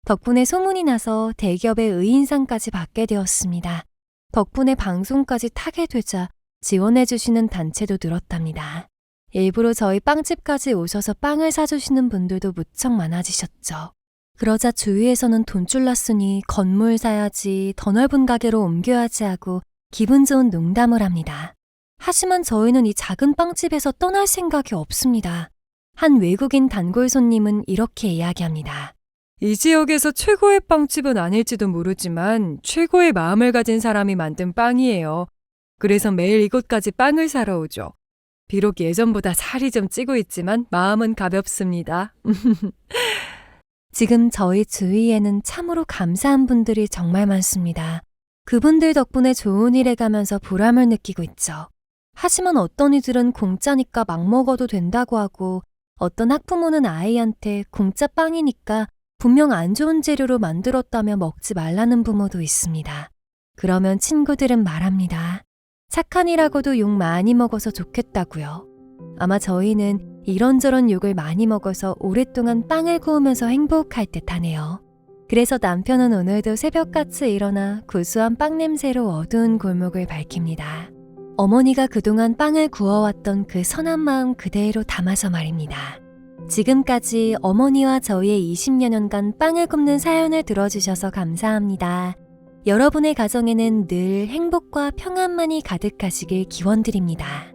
덕분에 소문이 나서 대기업의 의인상까지 받게 되었습니다. 덕분에 방송까지 타게 되자 지원해주시는 단체도 늘었답니다. 일부러 저희 빵집까지 오셔서 빵을 사주시는 분들도 무척 많아지셨죠. 그러자 주위에서는 돈줄 났으니 건물 사야지, 더 넓은 가게로 옮겨야지 하고 기분 좋은 농담을 합니다. 하지만 저희는 이 작은 빵집에서 떠날 생각이 없습니다. 한 외국인 단골 손님은 이렇게 이야기합니다. 이 지역에서 최고의 빵집은 아닐지도 모르지만 최고의 마음을 가진 사람이 만든 빵이에요. 그래서 매일 이곳까지 빵을 사러 오죠. 비록 예전보다 살이 좀 찌고 있지만 마음은 가볍습니다. 지금 저희 주위에는 참으로 감사한 분들이 정말 많습니다. 그분들 덕분에 좋은 일에 가면서 보람을 느끼고 있죠. 하지만 어떤 이들은 공짜니까 막 먹어도 된다고 하고 어떤 학부모는 아이한테 공짜 빵이니까 분명 안 좋은 재료로 만들었다며 먹지 말라는 부모도 있습니다. 그러면 친구들은 말합니다. 착한 이라고도 욕 많이 먹어서 좋겠다고요. 아마 저희는 이런저런 욕을 많이 먹어서 오랫동안 빵을 구우면서 행복할 듯하네요. 그래서 남편은 오늘도 새벽같이 일어나 구수한 빵 냄새로 어두운 골목을 밝힙니다. 어머니가 그동안 빵을 구워왔던 그 선한 마음 그대로 담아서 말입니다. 지금까지 어머니와 저희의 20여 년간 빵을 굽는 사연을 들어주셔서 감사합니다. 여러분의 가정에는 늘 행복과 평안만이 가득하시길 기원드립니다.